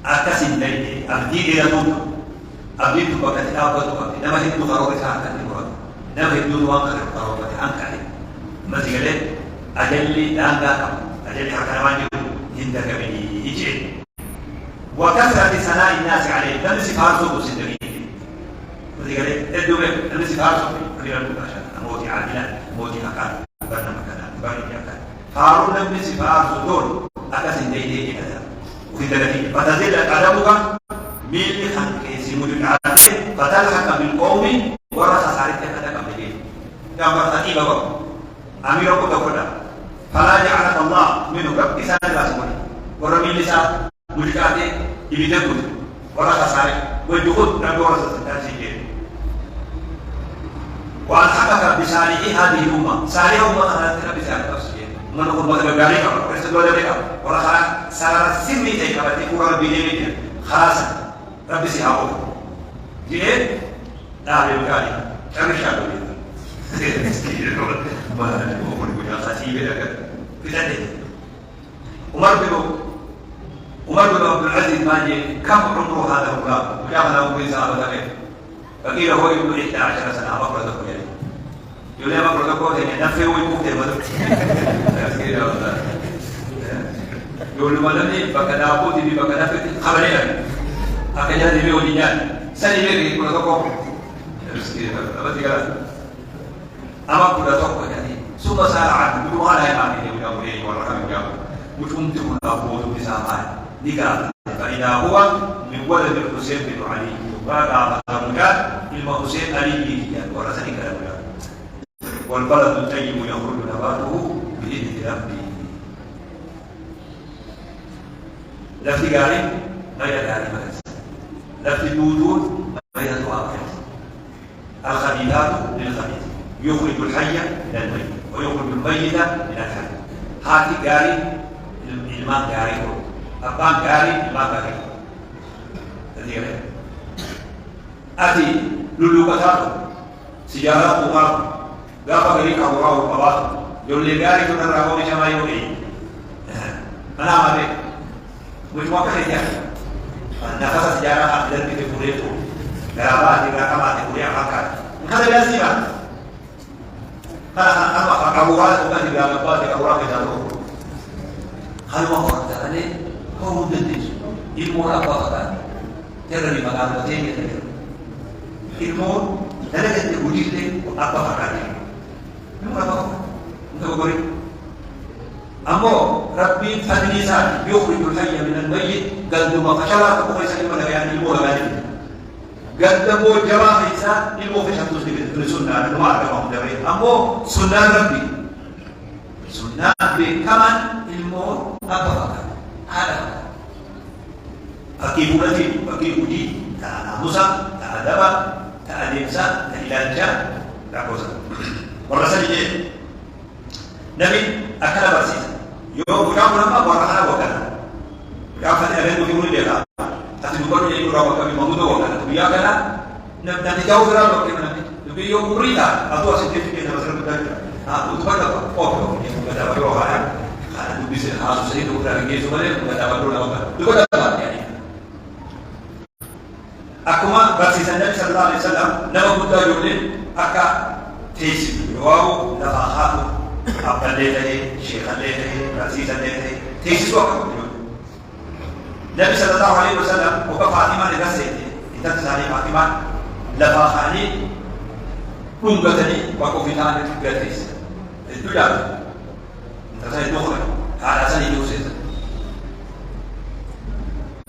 أكاسين دايت أبدي إذا تقول أبدي تبقى تتابع تبقى نما هي تقرأ كذا كذا مراد نما هي تدور وان كذا تقرأ كذا أنكره مثلاً أجلي دانغا أجلي حكنا ما نقول هندك بني يجي وكثرة ثناء الناس عليه لم يسفارسوا بسندرين مثلاً الدولة لم يسفارسوا قليلا مباشرة موتي عادلا موتي أكاد برنا مكانا برنا أكاد فارون لم يسفارسوا دول أكاسين ديدي كذا وفي ذلك فتزل قدمك ميل خانك سيمود العالم فتلحق بالقوم ورث سارك كذا كمدين كما خطيبه أمير أبو تقوله فلا جعلك الله منه رب إسان الأسماني ورمي لسا ملكاته يبدأ ورث سارك والجهود رب ورث التنسيجين وألحقك بسالحي هذه الأمة سالحي أمة أنا بسالحي التنسيجين من أقول بدل بغاريك ورسل ودبك ورخ سارة سمي تيك بتي كورا بيدينك خلاص رب سيهاو جيد لا بغاريك كم شابه ما هو يقول خطيب لك بلده عمر بن عبد العزيز ماجي كم عمره هذا الغلام وجاء له رسالة ذلك فقيل هو ابن 11 سنة مفرد كله يقول لي مفرد كله نفسه ويموت يقول ما لم فقد أقول لي فقد أفت خبرنا أكيد هذه بيوليان سني بيجي كل ذكر أما كل ذكر يعني ثم سأل عنه بدون على إمامه وجابه ورحمه وجابه متمتم الأبوه بسامان نقال فإذا هو من ولد الحسين بن علي وقع مكان المحسين علي ورثني كلام والبلد الطيب يخرج نباته بإذن ربه لفت قاري ما يداري مكس لفت دودون ما يدعو الخبيثات للخبيث يخرج الحي من الميت ويخرج الميت من الحي هاتي قاري الماء قاري أبان قاري الماء قاري تديره أتي للوكتاتو سيارات قمار قاف غريق أوراه القباط يولي قاري تنرى هوني شما يولي أنا أمامي مش موقع يتحي نفس سيارة أقدر كده فريتو قرابات قرابات فريق حقا هذا لازم أنا أبوات وكان يقابل أوراق جانو هل ما قلت أنا هو مدتش المرافقة ترى لي مقام بتيجي ترى المور أنا كنت وجدت وأبغى عليه المرافقة أنت بقولي أمو ربي فدني سات يخرج الحي من الميت قدم فشلا تقول سليم ولا يعني المور غالي قدموا جماعة إنسان الموفشة تسلم السنة المعركة مقدرين أمو سنة ربي سنة ربي كمان المور أبغى هذا أكيد ولدي أكيد ودي تأناموسا تأدبا تأديمسا تإلانجا تأكوسا والرسالة جيد نبي أكل برسيسا يوم كامل ما برهنا وكذا يا فتى أبين بيقولون لي tapi bukan yang kurang kami mengutuk orang itu ya karena nanti jauh berapa kita nanti lebih yang berita atau sertifikat yang masalah betul itu kan apa oh ini bukan dapat doa ya karena itu bisa harus saya itu berarti itu sebenarnya bukan dapat doa itu kan dapat ya aku mah bersihkan Nabi Sallallahu Alaihi Wasallam nama Buddha jolin aka tesi wow nafahat apa deh syekh deh bersihkan deh tesi itu apa النبي صلى الله عليه وسلم وفاطمة لنفسه إنت تسالي فاطمة لفا خاني كنبتني وكفتاني تبقاتيس الدولاب إنت تسالي دخل على سني يوسف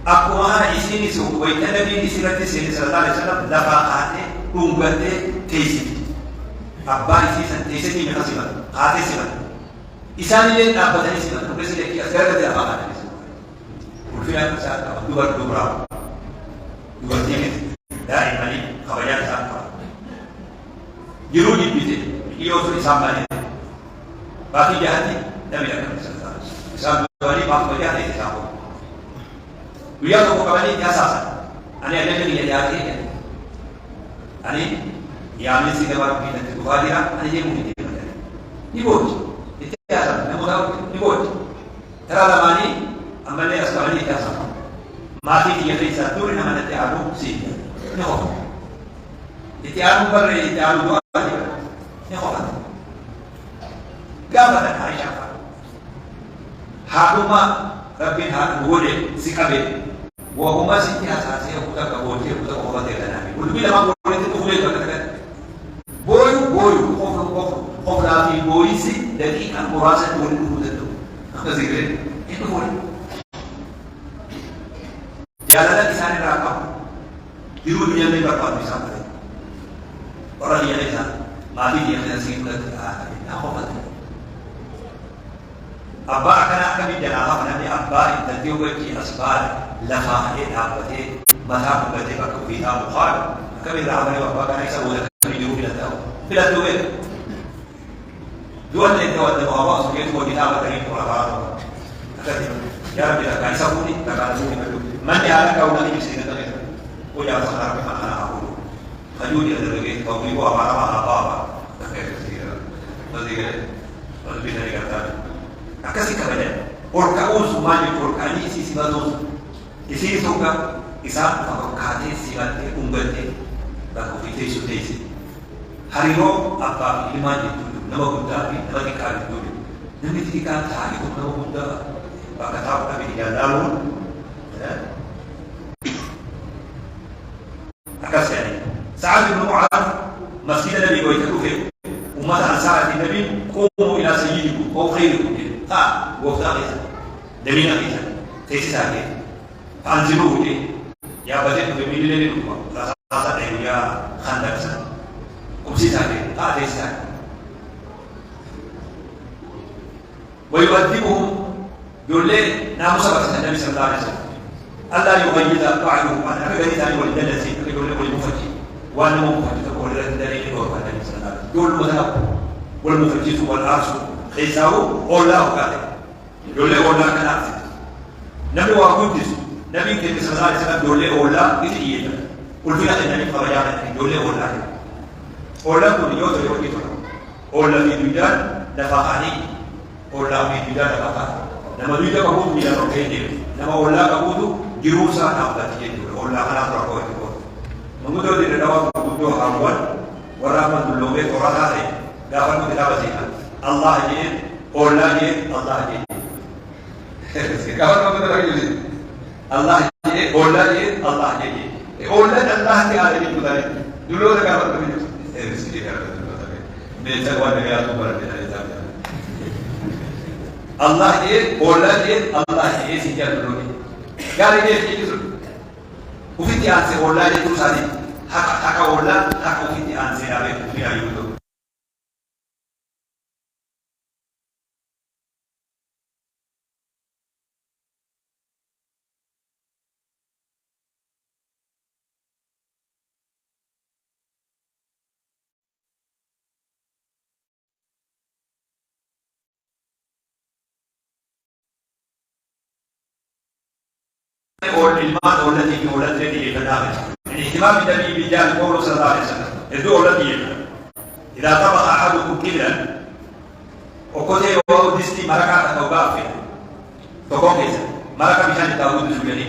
أقوى أنا إسيني سوء ويتنبي إسيرة سيدي صلى الله عليه وسلم لفا خاني كنبتي تيسي أبا إسيسا تيسي من خسيبا خاتي سيبا إساني لين أبتني سيبا نبسي لكي أسكرة دي أبا خاني وفيها مساعدة دول دبرا دول تيمت دائما لي خبريات سابقة يروني بيتي يوصل إسامة باقي جهتي نبي لك مساعدة إسامة دوالي باقي جهتي إسامة ويأتوا قبلي أساسا أنا أجل يجاتي أنا يعمل سيدة بيتي تفاديرا أنا يمكن يبوت إتياسا نموذج يبوت ترى لماني أمالي أسمعني كذا ما في يدري ساتور إنما نتعلم سيدا نخوف نتعلم برا نتعلم دوالي نخوف قامت عائشة حكومة ربنا هؤلاء سكابين وهما سكين أساسية كتاب كبوتي كتاب كبوتي كنامي ولبي لما بولي تقولي كذا بوي خوف لا في بويسي دقيقة مراسل بولي كبوتي هذا ذكر itu boleh. Jalan di sana rakam. Di dunia ini berapa bisa boleh. Orang yang ada mati dia dengan singkat apa mati. Abba akan di dalam nanti abba itu juga asbal lafah abate mata abate pakai kita bukan. Kami ramai abba kan isa boleh kami dulu bila tahu. Bila tu dua ni tahu ada bawa sebagai dua kita bertanya orang. يا رب لا يسووني لا يسووني من يعلم كونني بسيطة غير ويا صخر بما أنا أقول خلوني أدرك قولي وأمر ما أقام فذكر كذا أكسي كذا أركعون سماني أركعني سيسباتون إسي سوكا إسا فكاتي سيباتي أمبتي لكو في تيسو تيسي هاريرو أبا إيمان يتولو نما قدامي نما كاري يتولو نما تيكا تاريكو نما قدامي فكتاب أبي جلالون أكاس يعني سعد بن معاذ مسجد النبي ويتكو فيه ومثلا سعد النبي قوموا إلى سيدكم أو خيركم وفتاقيتا دمين أخيتا تيسي ساكي فأنزلوه ليه يا بدين بميلين الأمة راسا يا خندق سن وبسي ساكي قاعد يساك ويؤدبهم يقول لي نعم سبقت النبي صلى الله عليه وسلم ألا يغيظ بعضهم عن أكبر ثاني والدلسي يقول لك المفجي وأنا مفجي تقول لك الدليل يقول النبي صلى الله عليه وسلم يقول المذهب والمفجي والعرش خيساو الله قال يقول لي الله كان نبي وقدس نبي كتب صلى الله عليه وسلم يقول لي الله كتير قل في هذا النبي فرجع يقول لي الله كل يوم يقول لي الله في الدنيا نفعني الله في الدنيا نفعني لما يريد كبود من الركعتين لما الله كبود جروسا نقطة يجوا الله أنا أتركه يقول مقدور دي الدواء كبود أول ورحمة الله ورحمة الله دافع كتاب زينا الله جين الله جين الله جين كمان مقدور يجي الله جين الله جين الله جين الله الله تعالى جين كذا دلوا ده كمان كمان مسكين هذا نجوا نجوا تبارك الله الله ये बोलना ये अल्लाह ये सीखा लोगे गाली ये चीज़ उफिती आंसे बोलना ये तू सारी हक बोलना हक उफिती आंसे आवे दुनिया युद्ध और इल्मात औलत की औलत ने ये बना है الاهتمام بالنبي بجانب قوله صلى الله عليه وسلم يدو औलत ये إذا طبق أحدكم كبرا وكذا يوم دستي مركا توقف تقوم كذا مركا بيشان تاود سجني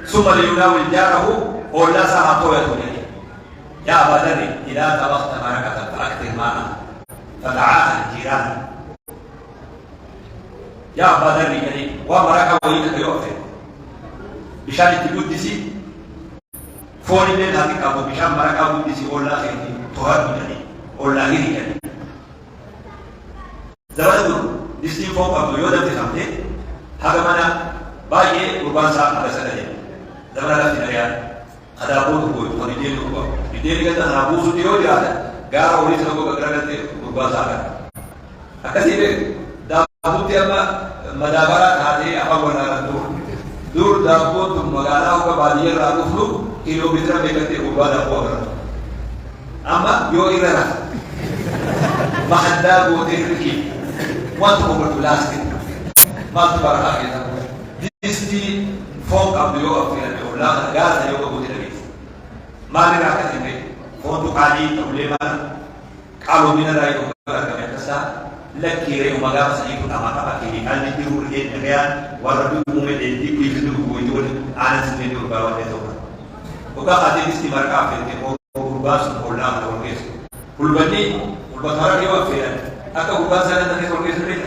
ثم ليناول جاره أولا ساعة يعني يا أبا ذر إذا طبقت مركا فأكثر ماء فتعاهد الجيران يا أبا ذر يعني ومركا وينك يوقف بشان تقدسي فون اللي هذه كابو بشان مركا قدسي أولا خيرتي تهار بجاني أولا غيري يعني زمان دستي فون كابو يودا تسامته هذا منا باقي قربان ساعة على سنة زمان هذا في نريان هذا أبوه هو فون يدين هو يدين كذا هذا أبوه سديو جاهد قارا وليس لو كذا كذا قربان ساعة أكثر ده أبوه تيما مدابرة هذه أبغى ولا دور دابوت مغانا او باديه راغفلو كيلومتر بكتي وبادا بوغرا اما يو ايرا ما حدا بوتيكي وانت اوبر بلاستيك ما تبارك كده ديستي فوق ابيو افيا ولا غاز يو بوتيكي ما لنا كده فوق قالي تولما قالوا من رايو كده كسا لكيري ومغا سيكو تماتا باكي قال دي دور دي نغيان وربي مومن دي دي كوي فدو كوي دول انا سمي دور باوا دي تو وكا قادي دي مركا فيتي او غرباس ولا اوركيس كل بدي كل بثارا دي وفيا اكا غرباس انا دي اوركيس ريت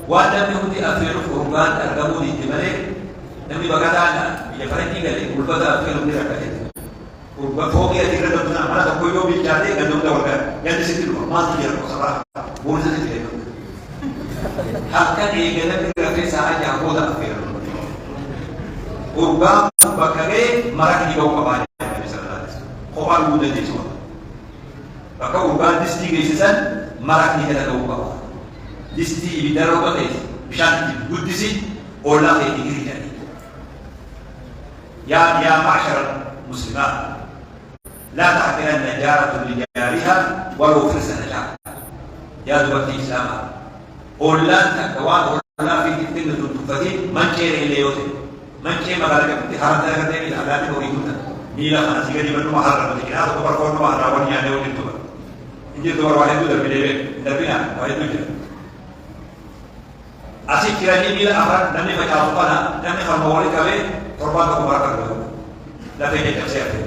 وانا بيودي افيرو غربان ارغمو دي تمالي نمي بغدانا يفرنتي غلي كل بدا افيرو دي ركعتي فوق يا تيجي تقولنا أنا تقول يوم بيجاتي قدوم ده ولا يعني سيدي ما تيجي لك صراحة بقول سيدي لك حتى يجي لك في ساعة جاهودا أفير وقام بكرة مرك يجوا كمان مثلا خوان مودا ديسوا بكرة وقام دستي جيسان مرك يجي لك كمان دستي بيدارو كده بشان تقدسي ولا تيجي يعني يا معشر المسلمات لا تعتبرن جارة لجارها ولو فرس نجاح يا دوبتي إسلاما أولا تكوان أولا في كتن تنتفتي من كير إلي يوتي من كير مغالك بتحارة تلقى إلى أولاد وريدونا نيلا خانا سيغني من محرم لكن هذا كبر كون محرم ونيا نيو نتوبا إنجي دور واحد دو دربي دربينا واحد دو جر أسي كيراني نيلا أخر نمي فجاوبانا نمي خرموالي كبه تربان كبار كبه لا تيجي تفسير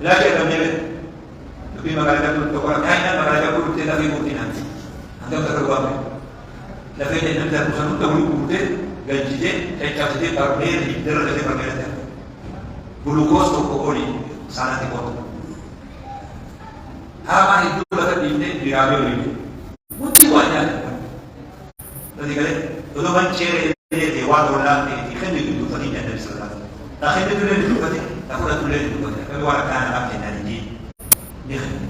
لكن لم يرد في مقالة كل تقول كائنا مقالة كل تلا في بوتنا أنت تقول لا في أنت مسلم تقول بوتة جنجدة كجنجدة برميل درجة برميل glucose تقولي سنة تقول هذا يدل على دينه درابي وليه متي واجد لذي قال تدو من شيء ده وادولا ده خلي يدو فدي النبي صلى الله لكن تقول لي دكتور تقول تقول لي دكتور كل واحد كان عارف إن دي نخدم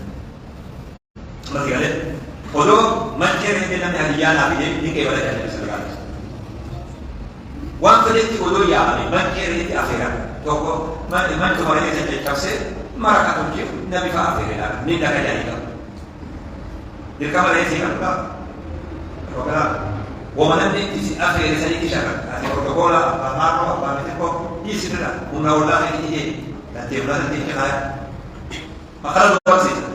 ما في عليه ولو ما كان عندنا من هاليانا في دي كي ولا كان يسوي وان فديت ولو يا علي ما كان عندي أخيرا توكو ما تمارين يسوي كابسة ما راح أقول كيف نبي فأخيرا نين ده كجاني كم الكاميرا يسوي كم وكذا ومن نبي أخيرا يسوي كشكل البروتوكول أمانه أمانتكو يسيرنا ومناولا هي تنتظر تنتظر مقالة بسيطة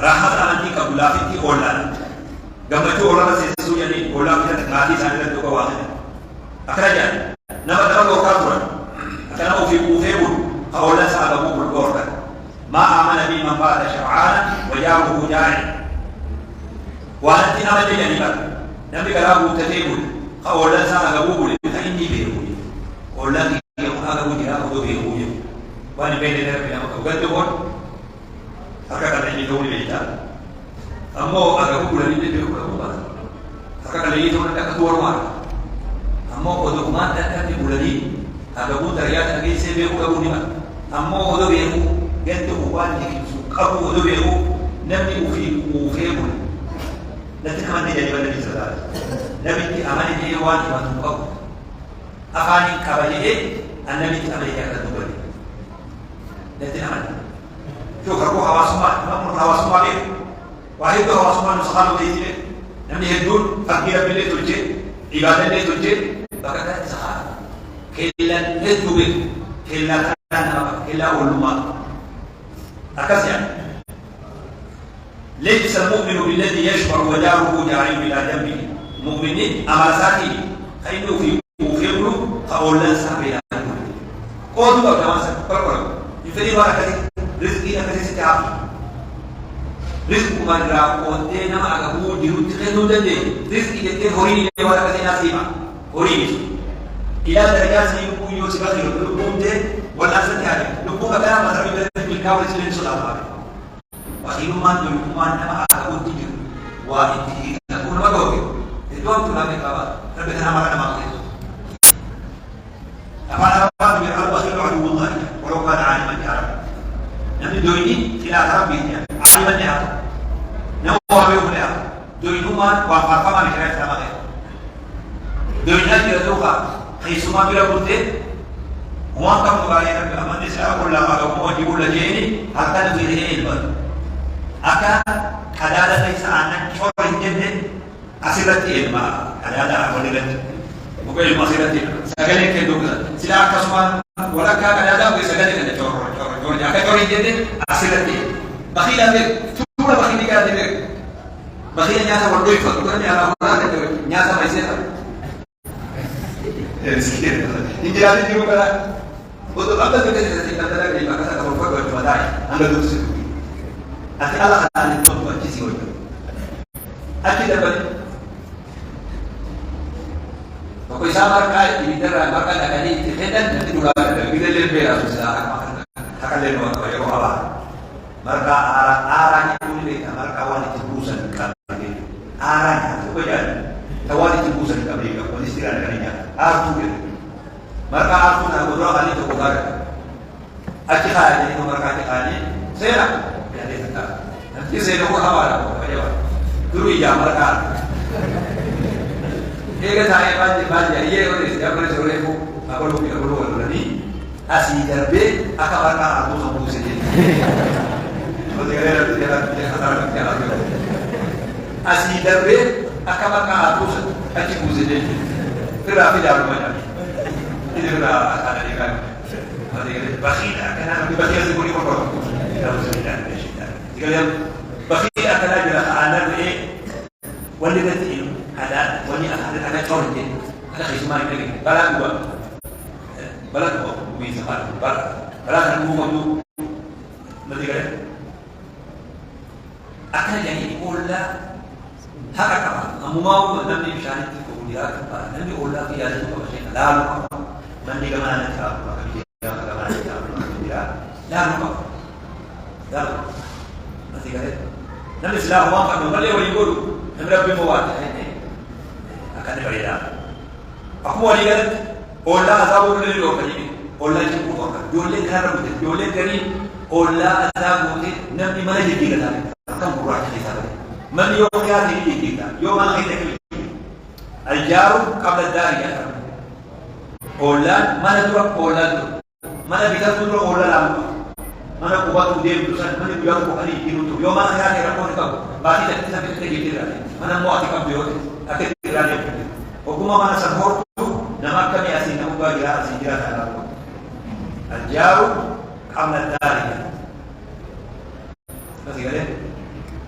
راحت أنتي كبلا في أولا جمعتوا أولا سيسوي يعني أولا كده نادي سانيلا دوكا واحد أكرجان نما ترى لو كاتورن أكنا في كوفيبول أولا سألبو بالقرطة ما آمن بي من بعد شرعان وجاءه جاعل وأنتي نما تجاني بقى نبي كلامه تتيبول أولا سألبو بالتأني بيربول أولا يقول هذا وجهه هو بيربول وأنا بين ذلك بين مكوكاتهم أكاك الذي يقول بيتا أمو أكاكو الذي يقول بيتا أكاك الذي يقول أكاكو مار أمو أدوكمان تأكل الذي أكاكو تريات أكيد سيبيكو أبو نما أمو أدو بيكو جنتو وان يكسو أبو أدو بيكو نمني وفيكو نتكلم عن ذلك الذي سأل نبي أماني ديوان يوان أبو أخاني كبالي النبي أماني يكتب نتكلم عنه شو كربو حواسمان نمر حواسمان ليه واحد حواسمان نسخانو ديجي نمني هدون فقيرة بالله تلجي عبادة بالله تلجي بكذا سخان كلا ندوب كلا تنام كلا علماء أكسر ليس المؤمن بالذي يشعر وجاره جاعل بلا جنبه مؤمنين أمرساتي خينو في وفيقلو فأولا سابلا قولوا كمان سبقوا يفري ورقة رزقي أكثر ستعب رزق ما درا قوتي نما أكبر جرود تخنو دنده رزقي جتة هوري لورا كتير نصيبا هوري إلى درجة سيبقوا يوسف أخير لقوم ده ولا ستعب لقوم كلام ما ترى يبدأ في الكاول سلين صلاة وأخير ما نقول ما نما أكبر تيجي وإنتي نقول ما قوي الدوام تلامي كابا ربنا ما كنا ما كنا أفعل هذا من البخيل عدو الله ولو كان عالما يعلم نبي دويني خلال ربي عالما يعلم نوع بيوم يعلم دوينوما وفرقما بشريعة سلامة دوينات يرزوها خيسوما بلا بلده وما كم مغاية ربي أمان نساء كل ما قوم وجيب لجيني حتى نفيده البر أكا كدادة ليس عنك شور الجنة أسرتي الماء كدادة أولي مقبل مسيرتي سجلك كدوكلا سلاك كسمان ولا كدادة وسجلك كدور جاكا جوري جدي أسرتي بخيل أبيك ثم بخيل كذا بخيل نياسا وردوي فكرني على هذا نياسا ما يصير إنجيل هذا يقول كذا وتو أبدا كذا كذا كذا كذا كذا كذا كذا كذا كذا أنا دوس أكيد الله خلاني توم بكيسي وجه أكيد أبدا وكل سامر كاي يدرى مركز أكاديمي تخدم تدور على كذا للبيع سوسا أكلم وقت يوم أبا مركا آرا يقول لك مركا والد تبوسن كابريك آرا يقول توالد تبوسن كابريك ونستيران كنيا آرتو مركا آرتو نقول عليه تقولار أتخاذ يعني مركا أتخاذ سيرا يعني تكا nanti saya nak awal apa dulu ya mereka ini kan saya banyak iya orang setiap kali sore aku lu ni asli derbe akan mereka aku sama sendiri kalau dia kata asli derbe akan mereka aku sendiri terapi dalam banyak ini sudah ada di kan bakhil akan ada bakhil sekali kotor kalau sudah jika yang bakhil akan ada anda wali betul ada wali ada corong ada khidmat lagi balang gua bisa balang gua tu nanti kan akan jadi olah hak apa kamu mau nanti bisa nanti kuliah apa nanti olah dia itu apa sih lalu nanti kemana nanti apa kemana nanti apa lalu nanti kan nanti setelah orang kan kembali wali guru Nabi Muhammad akan berbeda. Aku wali kan أولا أذابوا لي وكذي أولا يجيبوا فقط يولي كهرب يولي كريم أولا أذابوا لي نبي ما يجي كذا كم براك كذا من يوم يا يجي كذا يوم ما يجي الجار قبل الدار يا أولا ما ندرك أولا ما نبيك تدرك أولا لا ما نقبض ديم تسان ما نبيك بخاري كيلو يوم ما يا كذا كم بعدين تكتب تكتب كذا ما نموت كم بيوت أكيد كذا وكما ما نسمور نما كم ياسين نموت كذا أسين كذا الجار قبل الدار بس كذا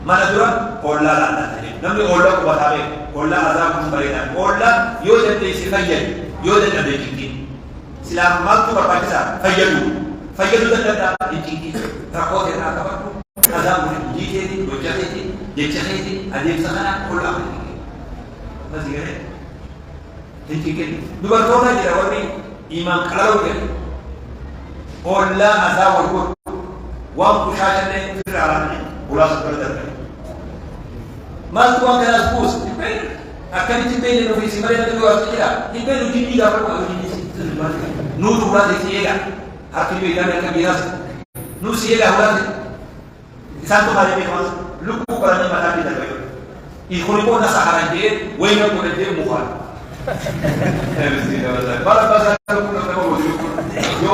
ما ندرك أولا لا نمني أولا كبتابه أولا عذاب مبارك أولا يوجد تيسيفيا يوجد تبيجين سلام ما تبغى بكسا فيلو ده تيجي تقول هنا كبر عذاب يجي يوجد يجي أديم سخنا أولا بس كده تيجي دوباره تونا جرا ورني إيمان كلاو كده أولا عذاب وركو وام كشاشة في العالم ولا سبب ما تقول كذا سبوس akan dipilih no visi mereka itu harus kira dipilih uji tiga perkara uji nuru urat siega hati beda mereka biasa nu siega urat satu kali mas lupu berani mata kita bayu ikut pun nasa haran dia wena pun dia mukhal bara bahasa lupu nak tahu yo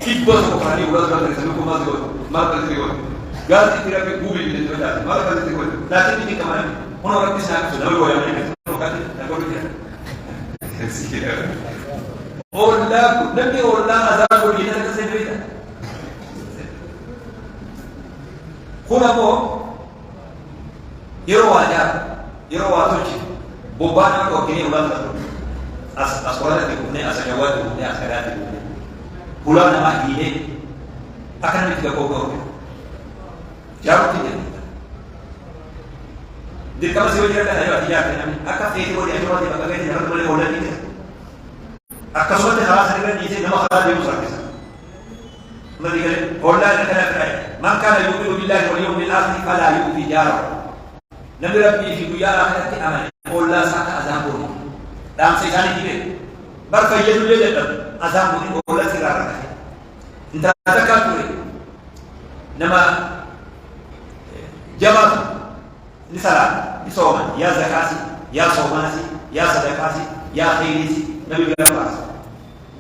kibos berani urat berani lupu mas yo markas yo ganti kira ke gubi itu dah markas itu tapi ini kemana orang bisa sudah luar yang ini orang tak boleh dia. Allah, nanti Allah azab boleh dia tak sedih dia. Kuna mo, iro wajib, beban aku kini ulang tak. Aswara itu punya, asajawat itu punya, asarat itu punya. Pulang nama ini akan kita kau. Jauh tidak. Di kamar siapa dia kan ayat dia kan akak itu dia cuma dia pakai dia harus boleh order dia akak semua dia harus ada di sini nama khas dia musafir bisa nanti kan order dia kena kena maka la yu'minu billahi wal yawmil akhir fala yu'ti jara nabi rabbi fi dunya akhirat aman order saka azab pun dalam sekali ini berkaitan dengan azab pun order sekarang entah tak pun nama jawab Misalnya, di soman, ya zakasi, ya somanasi, ya sadakasi, ya khairisi, Nabi berapa?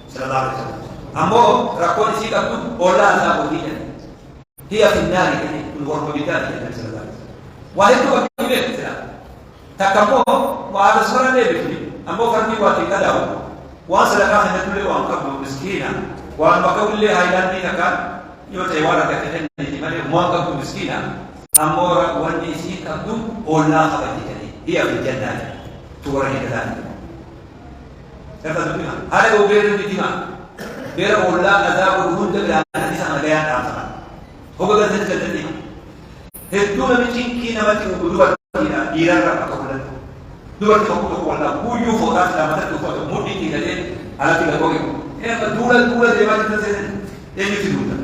Sallallahu alaihi wasallam. Ambo rakon isi kapun olah azab dia. Dia finari ini untuk berbicara dengan sallallahu alaihi wasallam. Wahai tu kami lihat, tak kamu wahai seorang lebih. Ambo kami buat kita tahu. Wah sedekah hendak tulis wang kamu miskinan. Wah maka boleh hailan ni kan? Yo tewara kata ni mana wang kamu miskinan. Amor wani isi kabdum ola khabati kali dia di jannah turani kadang kata dunia ada ubir di timah bera ola azab hund bila hadis ang gaya ta hoga gadin kadin hetu na michinki na mati udua ina iran ra pakolan dua ko wala buyu fokat na mata ko mudi ti kale ala ti ko dula de mati ta sen eni ti dula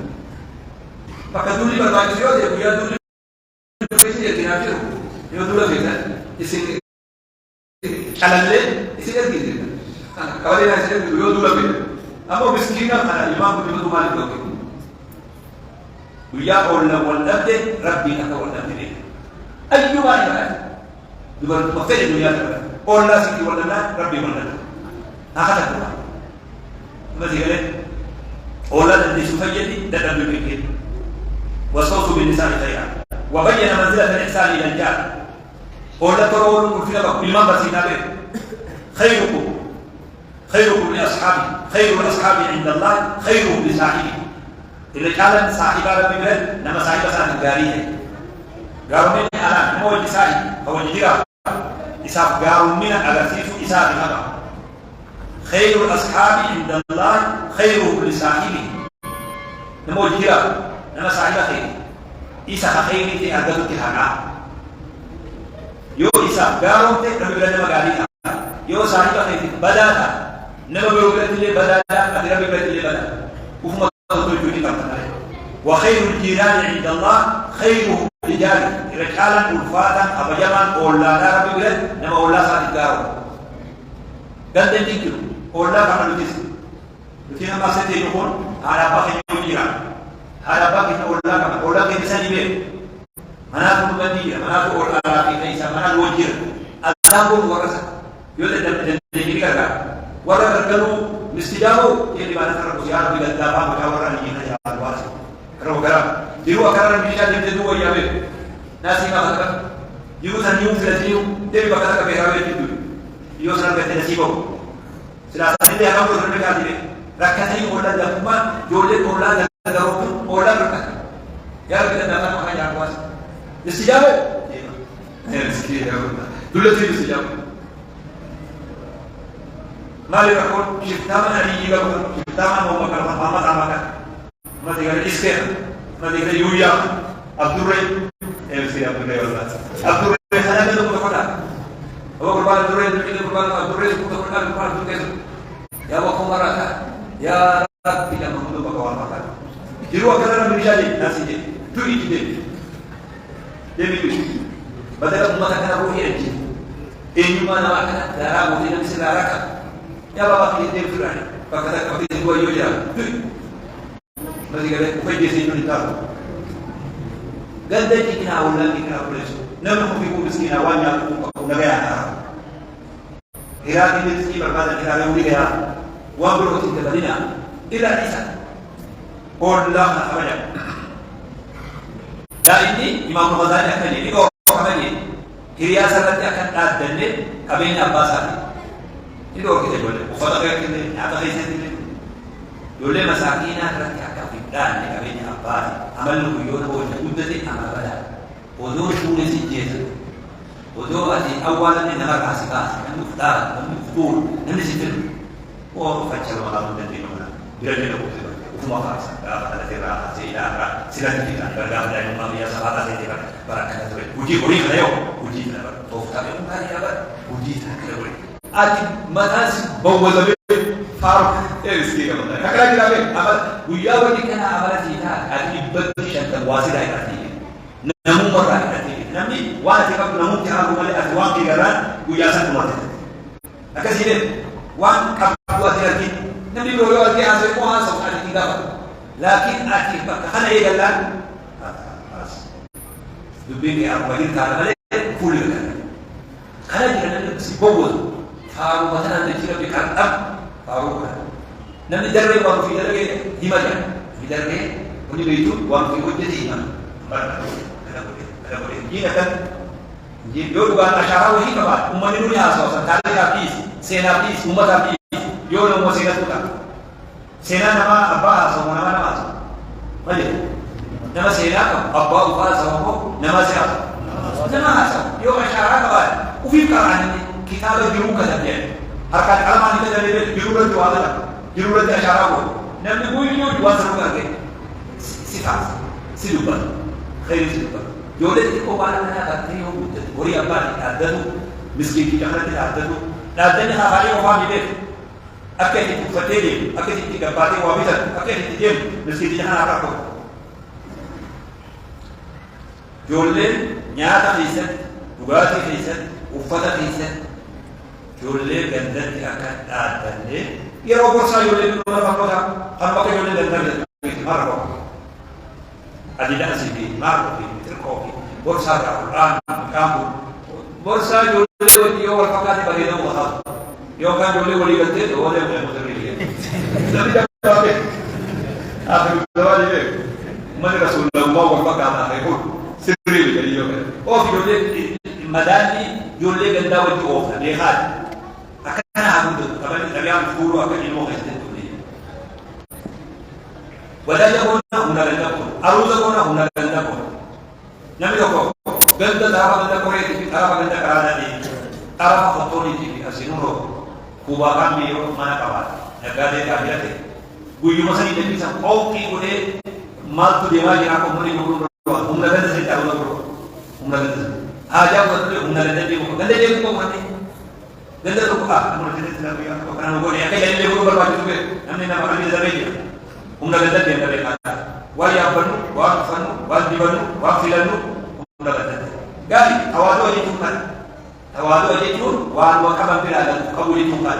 maka duli berbagai yo de buya duli Dia kena tu, dia dulu kita, isi kalale, isi lagi kita. Kalau dia isi dulu kita, apa miskin kan? Imam itu malik tu. Dia orang walad deh, Rabbi nak walad deh. Ayu mana? Dua masa dunia tu. Orang sih walad Rabbi walad. Apa tu? Macam ni. Walad di sufayati dan berfikir. Wasautu bin nisa'i khairan. وبين منزلة الإحسان إلى الجار ولا ترون في بالمنبر سينابه خيركم لأصحابي خير الأصحاب عند الله خيرهم لصاحبه إذا كان صاحب ربي بلد نما صاحب سنة الجارية قالوا من أنا مو الإسائي هو الجيرة إساف قالوا من أغسيس إساف هذا خير الأصحاب عند الله خيرهم لصاحبه نمو الجيرة نما صاحب خير Isa khairi ti agak ti hana. Yo isa garong te nabi berada magali. Yo sahiba khairi badata. Nabi berada ti badata, nabi berada ti badata. Ufma tu tu ni kamtare. Wa khairul jiran 'inda Allah khairuhum rijal. Rijalan ulfatan abajaman ollana nabi berada nama olla sahib garo. Ganda dikir. أولا كمان لتيس لتينا ما ستي نكون على باقي نيجيرا على باقي أولا كمان سني بيه مناطق مدينة مناطق أولا كيسا مناطق وجير أذابون ورثة يولد نيجيرا ورثة كانوا مستجابوا يلي ما نترك سيارة بلدابا مجاورا نيجينا يا الواسع كرو كرام ديروا كرام ميشا ديروا يا بيه ناسي ما خلق يوزن يوم فلسطينيو تبي بكرة كبيرة بيجي يوزن كتير نسيبه سلاسل اللي هرب من المكان ركعتين أولاد دمما جولد أولاد دروب أولاد ركعت يا رب كده نفهم ما يجعل واس استجابة مسكين يا رب دولتي استجابة ما لي أقول شفتما أنا يجيبه شفتما هو مكان ما تعمل ما تقول إسكان ما تقول يويا عبد الرحيم مسكين عبد الرحيم عبد الرحيم هذا من المكان هو قربان عبد الرحيم قربان عبد الرحيم قربان عبد الرحيم يا وقوم مرة يا رب إلى محمد بقوان مكان جروا كذا من رجالي ناس يجي توي كده يميل بدل ما كان روحي أنت إني ما نوع كذا دارا مودي نمسي دارا يا بابا كذي دير فلان فكذا كذي هو يوجا توي ما تقول كوي جيسي يجون يتارو قد ذلك كنا أولا كنا أولا نمو في كل مسكين أوانيا ونبيعنا هراء المسكين بربادا هراء يوليها وابرو تتبدينا إلى نساء قول لا أبدا لا إني إمام الغزالي أكني لقوا كماني هريا سرت أكن أدنى كبين أباساتي لقوا كده يقول وفضل كده أعتقد سنتين يقول مساكين رت أكن دان كبين أباسي عملوا يوم وجودتي أمر بلا ودور شو نسيجيز ودور أتي أولا إنما كاسكاس المختار المختور نمسيتل وفتشل ولا مدنين ولا بلدنا وما خاص هذا ترى سيدا سيدا بردام دائما ما بيا سبعة سيدا بركة تقول وجي بوري كلايو وجي كلا توفى بيوم كاري كلا وجي كلا بوري أتي متاس بوزبي فارق إيرسكي كمان كلا كلا بيه أما ويا ودي كنا أمرا سيدا أتي بدي شنطة واسدة أتي نمو مرة أتي نمي وأتي كم نمو كأبو مالي أتوان كي كران ويا سن مرة أكسيدة وان كابو أتي نبي بقول لك يا أخي ما أصلا على الكتاب لكن أكيد خلنا إيه قال دبين أربعين تعالى ملك كل كلام خلنا جينا نسيبوه فارو مثلا نجينا بكرام فارو نبي درب وان في درب هيماجا في درب وني بيتو وان في وجه هيمان كلا بقول جينا كان جيب يقول بقى أشارة وهي كمان أمني نوني أساسا تعالى كابيس سينا بيس أمة كابيس يوم موسيقى توكا سينا نما أبا سوما نما نما سوما ماذا نما سينا كم أبا أبا سوما نما سينا نما سوما يوم أشارة كبار وفي كلام كتاب جروك كذا حركات علماني كذا ليه جروك جوالا جروك أشارة هو نما نقول يوم جوالا كذا صفات سلوبا خير سلوبا يولد كوبانا كنا كتير هو بوري أبا تعددو مسكين كي جهنم تعددو تعددني خبري وفامي بيت أكيد تفتيلي أكيد تكباتي وابيتا أكيد تجيم مسكين جهنم أكاكو جولين نياتا خيسن بغاتي خيسن وفتا خيسن جولين غندن أكاد تعددني يرو برسا يولين نمر مكوتا خلبك يولين غندن مرحبا أدينا سيدي مرحبا تركوكي برسا القرآن كامل برسا يولين يوم الفقات بدينا وخاف يوم كان يولي ولي بنتين هو ده اللي مدري ليه آخر الزواج ليه من رسول الله وفقا على يقول سري لي يوم أو في يولي المداني يولي بنتا ودي أوفر ليه هاد أكان عبد كمان الأيام فورو أكان يلوه يستدل ولا يكون هنا لنكون أروزكون هنا لنكون نمي يقول بنتا ترى بنتا كوريتي ترى بنتا كراداني ترى خطوني تيجي أسينورو kubakan biyo mana kawan negara kabirate guyu masani jadi sam oki gune mal tu dewa jina ko muni guru umna ganda sai ta guru umna ganda aja betul umna ganda dia ko mati ganda to ka amur jadi islam ya ko kana gone ya kaya dia guru berbaju tu namne nama kami zabe dia umna ganda dia kare kata wa ya banu wa fanu wa dibanu wa filanu umna ganda gali awado aja tukan tawadu aja tur wan wa kaban bila kabuli tukan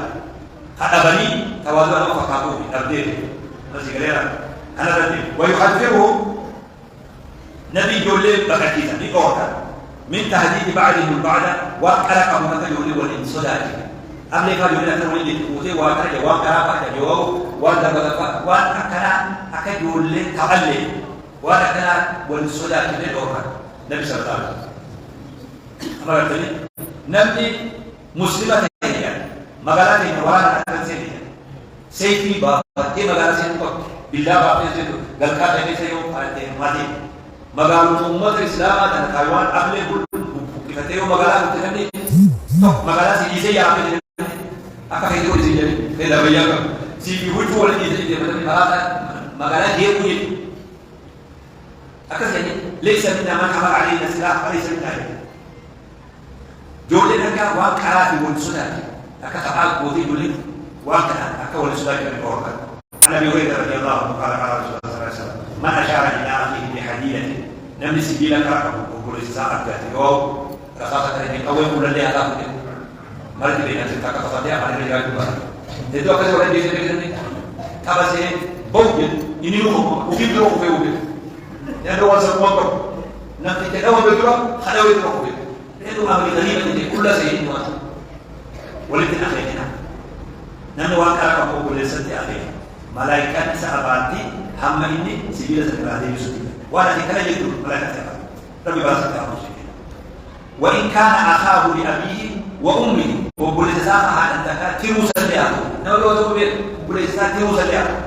بني تواضع وفقاته تبديل مسيرة أنا بدي ويحذرهم نبي جولين بكتيسا بقوة من تهديد بعضهم البعض وأرقهم مثل يولي والإنسودات قبل كان يولي أكثر من يتقوتي وأكثر وأكثر جواب وأكثر أكثر يولي تغلي وأكثر والإنسودات للأوكا نبي صلى الله عليه وسلم أما قلت نبي مسلمة مغالات النوار أكثر سيفي باتي مغالات سيفي بالله باتي سيفي غلقات أني سيوم ماتي مغالات أمة الإسلام dan Taiwan أغلي كل kita tahu مغالات تكني مغالات سيجي يا أبي أكثر itu di sini tidak banyak سيفي هو ولا di sini macam مغالات dia punya أكثر يعني ليس منا من حمل علينا سلاح وليس منا جولنا كواقعات والسنة أكثر بودي جولي واقع أكثر السنة كالقرآن عن أبي هريرة رضي الله عنه قال قال رسول الله صلى الله عليه وسلم من أشار إلى أخيه بحديدة نملي سبيلا كركه وقول الساعة كاتي أو رخاصة من قوي كل اللي هذا مرت بين السنة كصديق على الرجال كبار تدو أكثر ولا بيجي بيجي تبصي بوجد ينيروه وكيف يروح في وجد لأنه وصل وقت نفس تداوم بجرا خلوا يروح به لأنه أمر غريب كل شيء واحد ولكن أخينا نحن واقع كم كل سنة أخينا ملائكة سأباتي هم إني سبيل سنة يوسف وأنا ذكر يدور ملائكة سأبات ربي بارك الله فيك وإن كان أخاه لأبيه وأمه وكل سنة هذا تكا تروس ليه نقول له كل سنة تروس ليه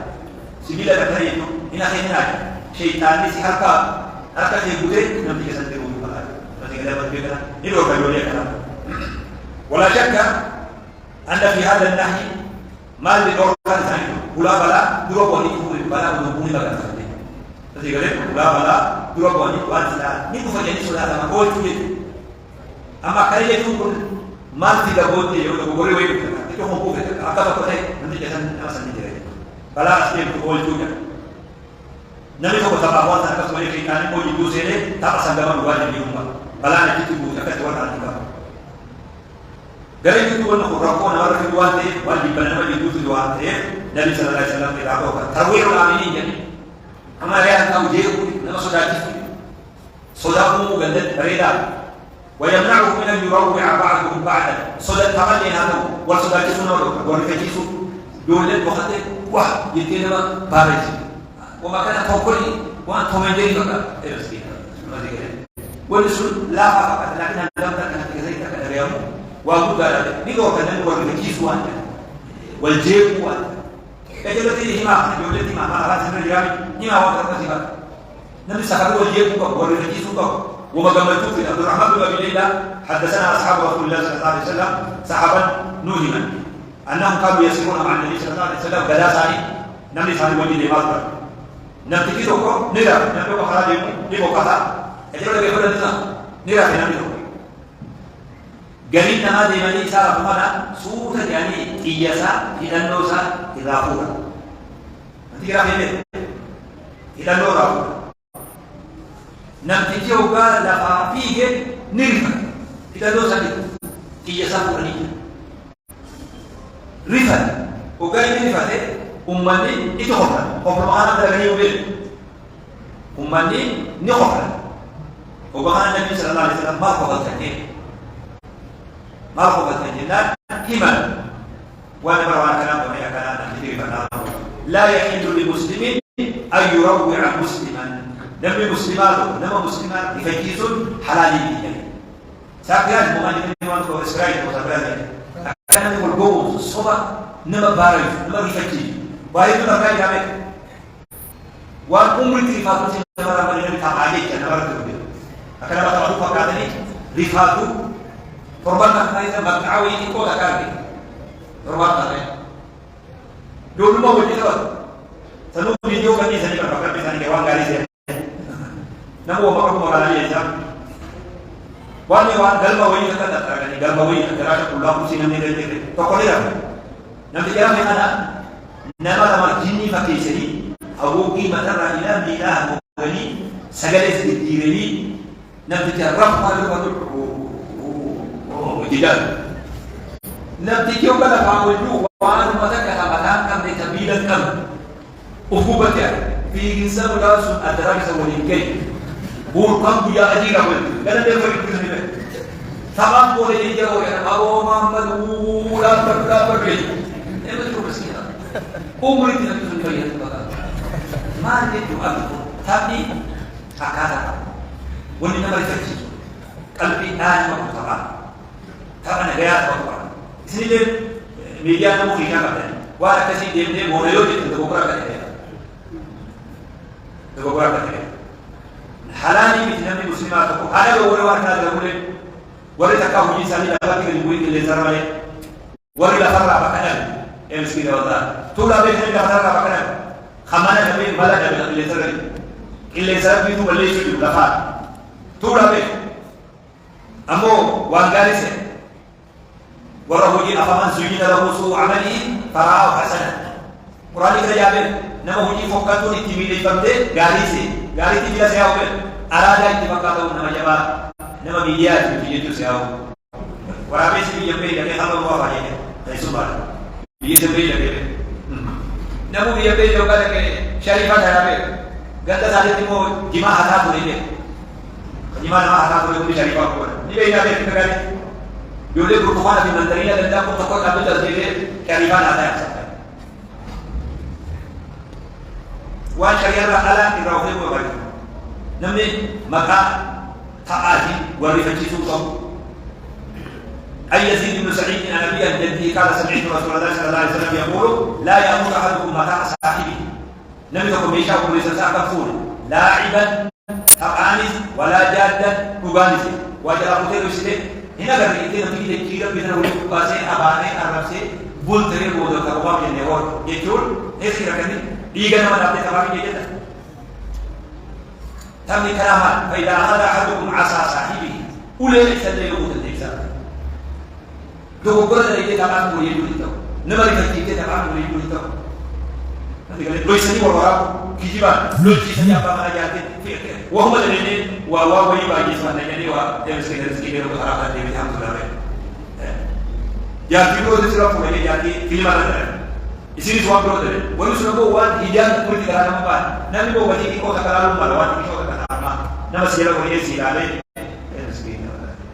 سبيل سنة يدور إن أخينا شيطان نسي حركة يبغى نمتى كسر تروس ملائكة نسي كذا بتبغى نلو كيولي كلام ولا شك أن في هذا النهي ما لدور ثاني ولا بلا دروبوني بلا ودوبوني بلا ثاني تقول ولا بلا دروبوني ولا نيكو فجأة سودا ما قول تيجي أما كاريه تقول ما تيجي بودي يقول بقولي وين itu hukum itu apa pakai nanti jangan asal dicari bala asli betul juga nanti kalau tak bawa tak sesuai kita ni mau itu sini tak asal dalam dua di rumah bala nanti itu bukan tuan nanti kan dari itu kan orang orang kedua ni wajib benar itu kedua ni Nabi sallallahu alaihi wasallam tidak apa tarwir ini jadi kemarin tahu dia nama saudaramu gandet bereda ويمنعه من أن يروع بعضهم بعضا صدق تملي هذا والصدق سنور والرجيس يولد وخده واه يتينا بارج وما كان توكلي وأن تومندي بقى إرسكين ما ذكره والرسول لا فقط لكن لم تكن كذلك الرياض وأقول ذلك نيجوا كنا والرجيس وان والجيب وان كجلتي هما يولد ما أراس من الرياض هما وقت كذا نبي سحروا الجيب والرجيس وما قمتوا في عبد الرحمن بن ابي ليلى حدثنا اصحاب رسول الله صلى الله عليه وسلم صحابا نوهما انهم كانوا يسيرون مع النبي صلى الله عليه وسلم بلا ساري نملي ساري وجه لماذا نبتكي دوكو نرى نبتكي خراج يبو كذا اجل بيقول لنا نرى في نملي قريب هذه من صار فمانا سوره يعني قياسا الى النوسا اذا فورا تقرا في الى النور نمتكي وقال لها فيه نرفع إذا لو سبيل كي يسافر لي رفع وقال نرفع أمني إتخفر خفر معنا بلغني وبيل أمني نخفر وقال النبي صلى الله عليه وسلم ما خفر تنين لا إيمان وأنا مروان كلام ومئة كلام لا يحل لمسلم أن يروع مسلما نبي مسلمات نما مسلمات يفجيزون حلالي يعني ساكيان مغاني كنيوان كو إسرائيل وصبراني أكان نقول قوم الصبا نما بارج نما يفجي بايدو نبقى يعمل وان أمري رفاتو سنما رمالي نبي تابعيك نما رتبه أكان ما تبعو فقادني رفاتو فربان نحن مقعوي إيكو تكاري فربان نحن دول ما وجدوا سنو فيديو كني سني بربان بساني كوان غاري سيا نمو مقام مغالي يجب واني وان قلبا وين كتا تراغني قلبا وين تراغ كلها مسينا من ذلك تقول لي نمت كلام أنا نما لما جني فكيسري أبوكي مدر إلى ميلاه مغني سجلس الديري نمت كرم قالوا وجدال نبتي يوم بلا فاوجو وأنا متك أبدان كم تبيل كم أفوبك في إنسان ولا سون أدراك سوالين كي بور كم بيا أجيرا بول كذا ده فرق كذا تمام بولي يجي هو يعني أبو محمد ولا بركة إيه بتشوف بس كذا عمري تنام في البيت بقى ما نجيب أبدا tapi akada wani na barkaci kalbi ɗaya ba ku taɓa na gaya ba ku taɓa isini le media na mufi na kaɗa wala kasi da ne mona yau da gogora ka ɗaya da gogora ka ɗaya halani mi tinami muslima ta ko hala ga wani wata da mule wani ta kawo yin sani da ba ki da buyi le zarmale wani la farra ba kaɗan e miski da wata to la bai da farra ba kaɗan khamana da bai bala da le zarmale اللي سبب يدو ولا يشيل دفع تورا به أمو وانغارسه ورهوجي أفمن زين له سوء عمله فرآه حسنا قرآن كتابه نما هوجي فوقاتو نتيمي فمته غارسي بلا سياو به أراد اتفاقاتو نما جبا نما ميديات بيجتو سياو ورابي سبي يمبي لكي خلق الله عليه تيسو بارا بيسبي لكي نمو بيمبي لو قال لكي شريفة هرابه ganda saja timo jima hata boleh deh, jima nama hata boleh beli dari bawah pun. Ini beda deh kita kan. Dulu berkuasa di menterinya dan dah pun takut kami terjadi keriban ada yang sampai. Wan syariat Allah di rawat itu apa? Namanya maka taati warifati sultan. أي يزيد بن سعيد عن أبي عن جده قال سمعت رسول الله صلى الله عليه وسلم يقول لا يأمر أحدكم متاع صاحبه نبي تقول ميشا وقول يسسا كفور لاعبا تقانس ولا جادا تبانس وجل أبوتي رسله هنا قرر إنتي نبي تكيرا بيتنا ولي كباسي أباني أربسي بول تري بودو كروام ينهور يجول نسي ركني إيغا نمان أبني تمامي يجدا تمني كلامان فإذا أخذ أحدكم عصا صاحبه أولي يسدل لغوت الإنسان دو قرر إيجي تمام ولي يجول نمر كتيجي تمام ولي يجول لو يسني والوراء كجبان لو يسني أبا ما جاته وهم الذين وواوي باجي سمعنا يعني وتمسك رزقي بيرو بحرقة دي بتهم تلابه جاتي برو تسرع فوقي جاتي فيلم على إسير سوام برو ده ونسنا بو وان هجان كل تكرار مبان نبي بو وجه كي كوتا كرار مبان كي كوتا كرار ما نما سيرا كوني سيرا عليه مسكين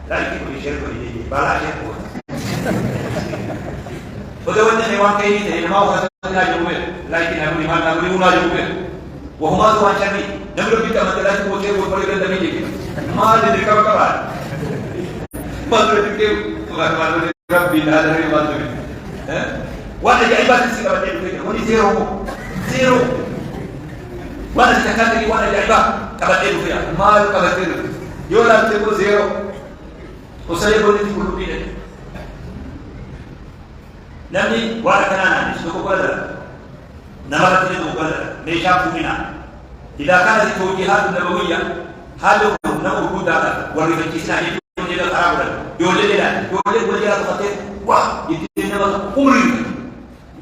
لا يكفي كل شيء كوني بالا شيء كوتا وده حيوان كيني ده ما هو لا يجوبه لكن أقول ما نقول ما يجوبه وهما سوان شري نقول بيتا مثلا تقول شيء وتقول كذا دميجي ما ندري كم كمان ما ندري كم ما ندري ربي لا ندري ما ندري وانا جاي بس سيرة بدي وني زيرو وانا تكلم وانا جاي بس كبدي فيها ما كبدي يولا تقول زيرو وسير بودي تقول بينه نبي وارد كنا نسلك بدر نمرت له بدر ليش أفهمنا إذا كانت التوجيهات النبوية هذا نقول هذا ورد الجسنا يقول لنا خرابنا يقول لنا خطير واه يدينا عمري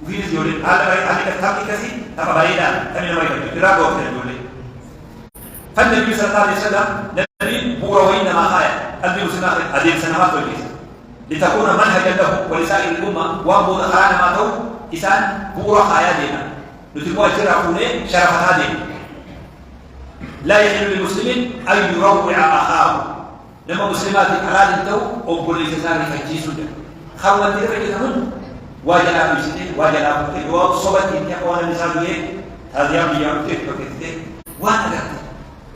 وفي يقول هذا كتاب كذي تبى بعيدا تبي ما يقول تراجع يقول فالنبي صلى الله عليه وسلم نبي بوروين ما خايا النبي صلى الله عليه وسلم أدين سنوات والجسم لتكون منهجا له ولسائر الأمة وأبو ذكران ما تو إنسان بورا حياتنا نتبوا الشرفوني شرف هذه لا يحل للمسلم أن يروع أخاه لما مسلمات أراد تو أو كل إنسان يفجي سجى خوان ترى كذا واجلا بيسني واجلا بيسني وصبت إنتي أقوال النساء هذا يوم يوم كيف كذا وانا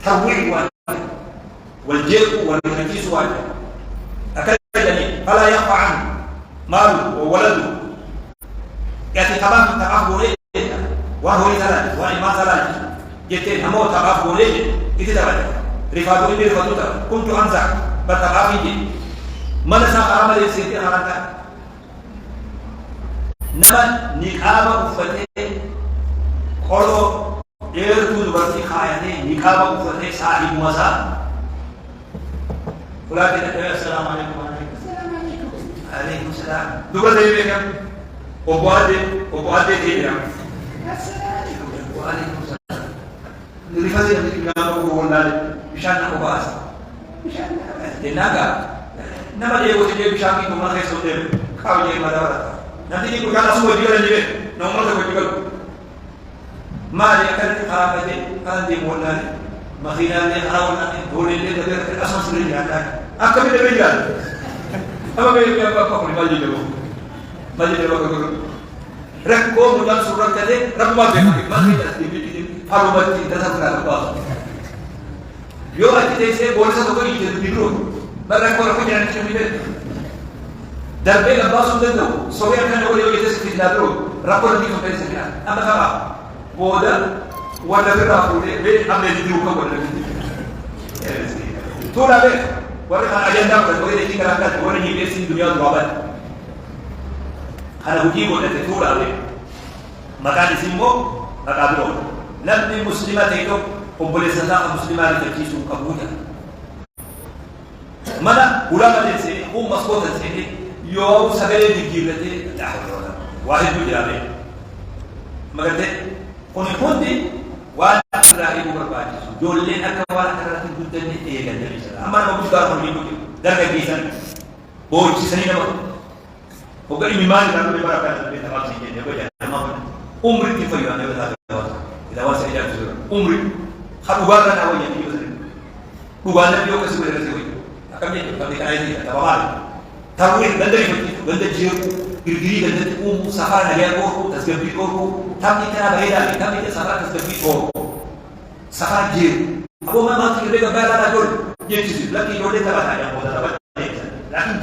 ترويع والجيب والتجيس واجب فلا يخفى عنه ماله وولده يأتي تمام تقبله وهو يتلال وإما تلال جتين همو تقبله يتدبر رفاته إني رفاته كنت أنزع بتقابله من ساق عمل يسيرتي أمانتا نمن نقابة أفتة قولوا يرتو دبرتي خايني نقابة أفتة صاحب مسا ولكن السلام عليكم عليكم السلام دوباره يبيكم وبعد كده وعليكم السلام نريفازي نقول والله بشان نقباس بشان الناقة نما ليه وتجي بشان كي كمان خير سودهم kawje madawara nanti ko kala sumo digal ni be no mo ko digal mali akan khabade andi molani makhina ne harawna dole le de asas ni anda akabe de begal ama be ba ko ni maji de ko rek ko mo dal surat kade rak ma be makhina di falu batti tasawra ba yo ati de se bolsa to ko ite bidro barra ko ko jani chumi be darbe la basu de no so ya kan ko yo ite se fitadro rapor di ko pe se kana amba kaba boda wala be rafu be amne di ko ko wala to la be wala kan ajanda ko de kikara ka wala ni be sin dunia babat ana hujibo de to la be makani simbo akabro nabni muslimati to kumbole sadaqa muslimati kisu kabuta mana ulama de se maskota se yo sagale di gilate la hawla wahid jami magate kon fondi wa rahibu barbati jolle akawala karati gudani e gande amma no budar ko ni darga gisan bo ci sani na ko ga imani da be baraka de tabati ke de ko jama umri ti fayu ande da ila wasa ila umri khadu barra na waya ni yusri dugana biyo kasu da sai akamye kamne kai ni tabamal tawir dandari ganda jiyo girgiri ganda safar na ya ko tasgabi ko tamni kana bahida tamni safar tasgabi ko safar jiyo abo ma ma kire ga bala na dol yeti laki dole ta bata ya ko da bata lakin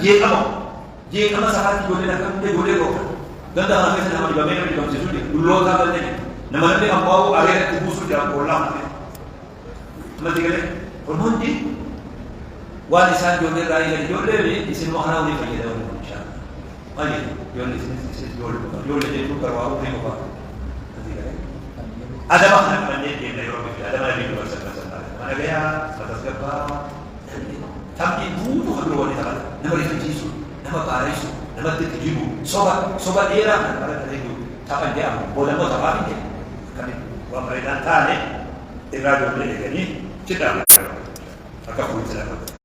je kama safar dole na kan dole ko ganda ha sai na ma ba mena ba jisu dullo ta bal ne na ma ne ambawo are ku busu da ko la ma digale ko non di wali san jole rai le jole le isin mo hana uni fayyada wala inshallah ali jole isin jole de tu karwa ko ne ko ada makna kan dia dari orang itu ada mana di luar sana mana gaya atas apa tapi butuh kedua wanita kan nama itu Yesus nama Yesus nama itu Jibu sobat era pada hari itu kapan dia boleh mau apa ini kami buat peringatan ni tidak boleh ini tidak akan pun tidak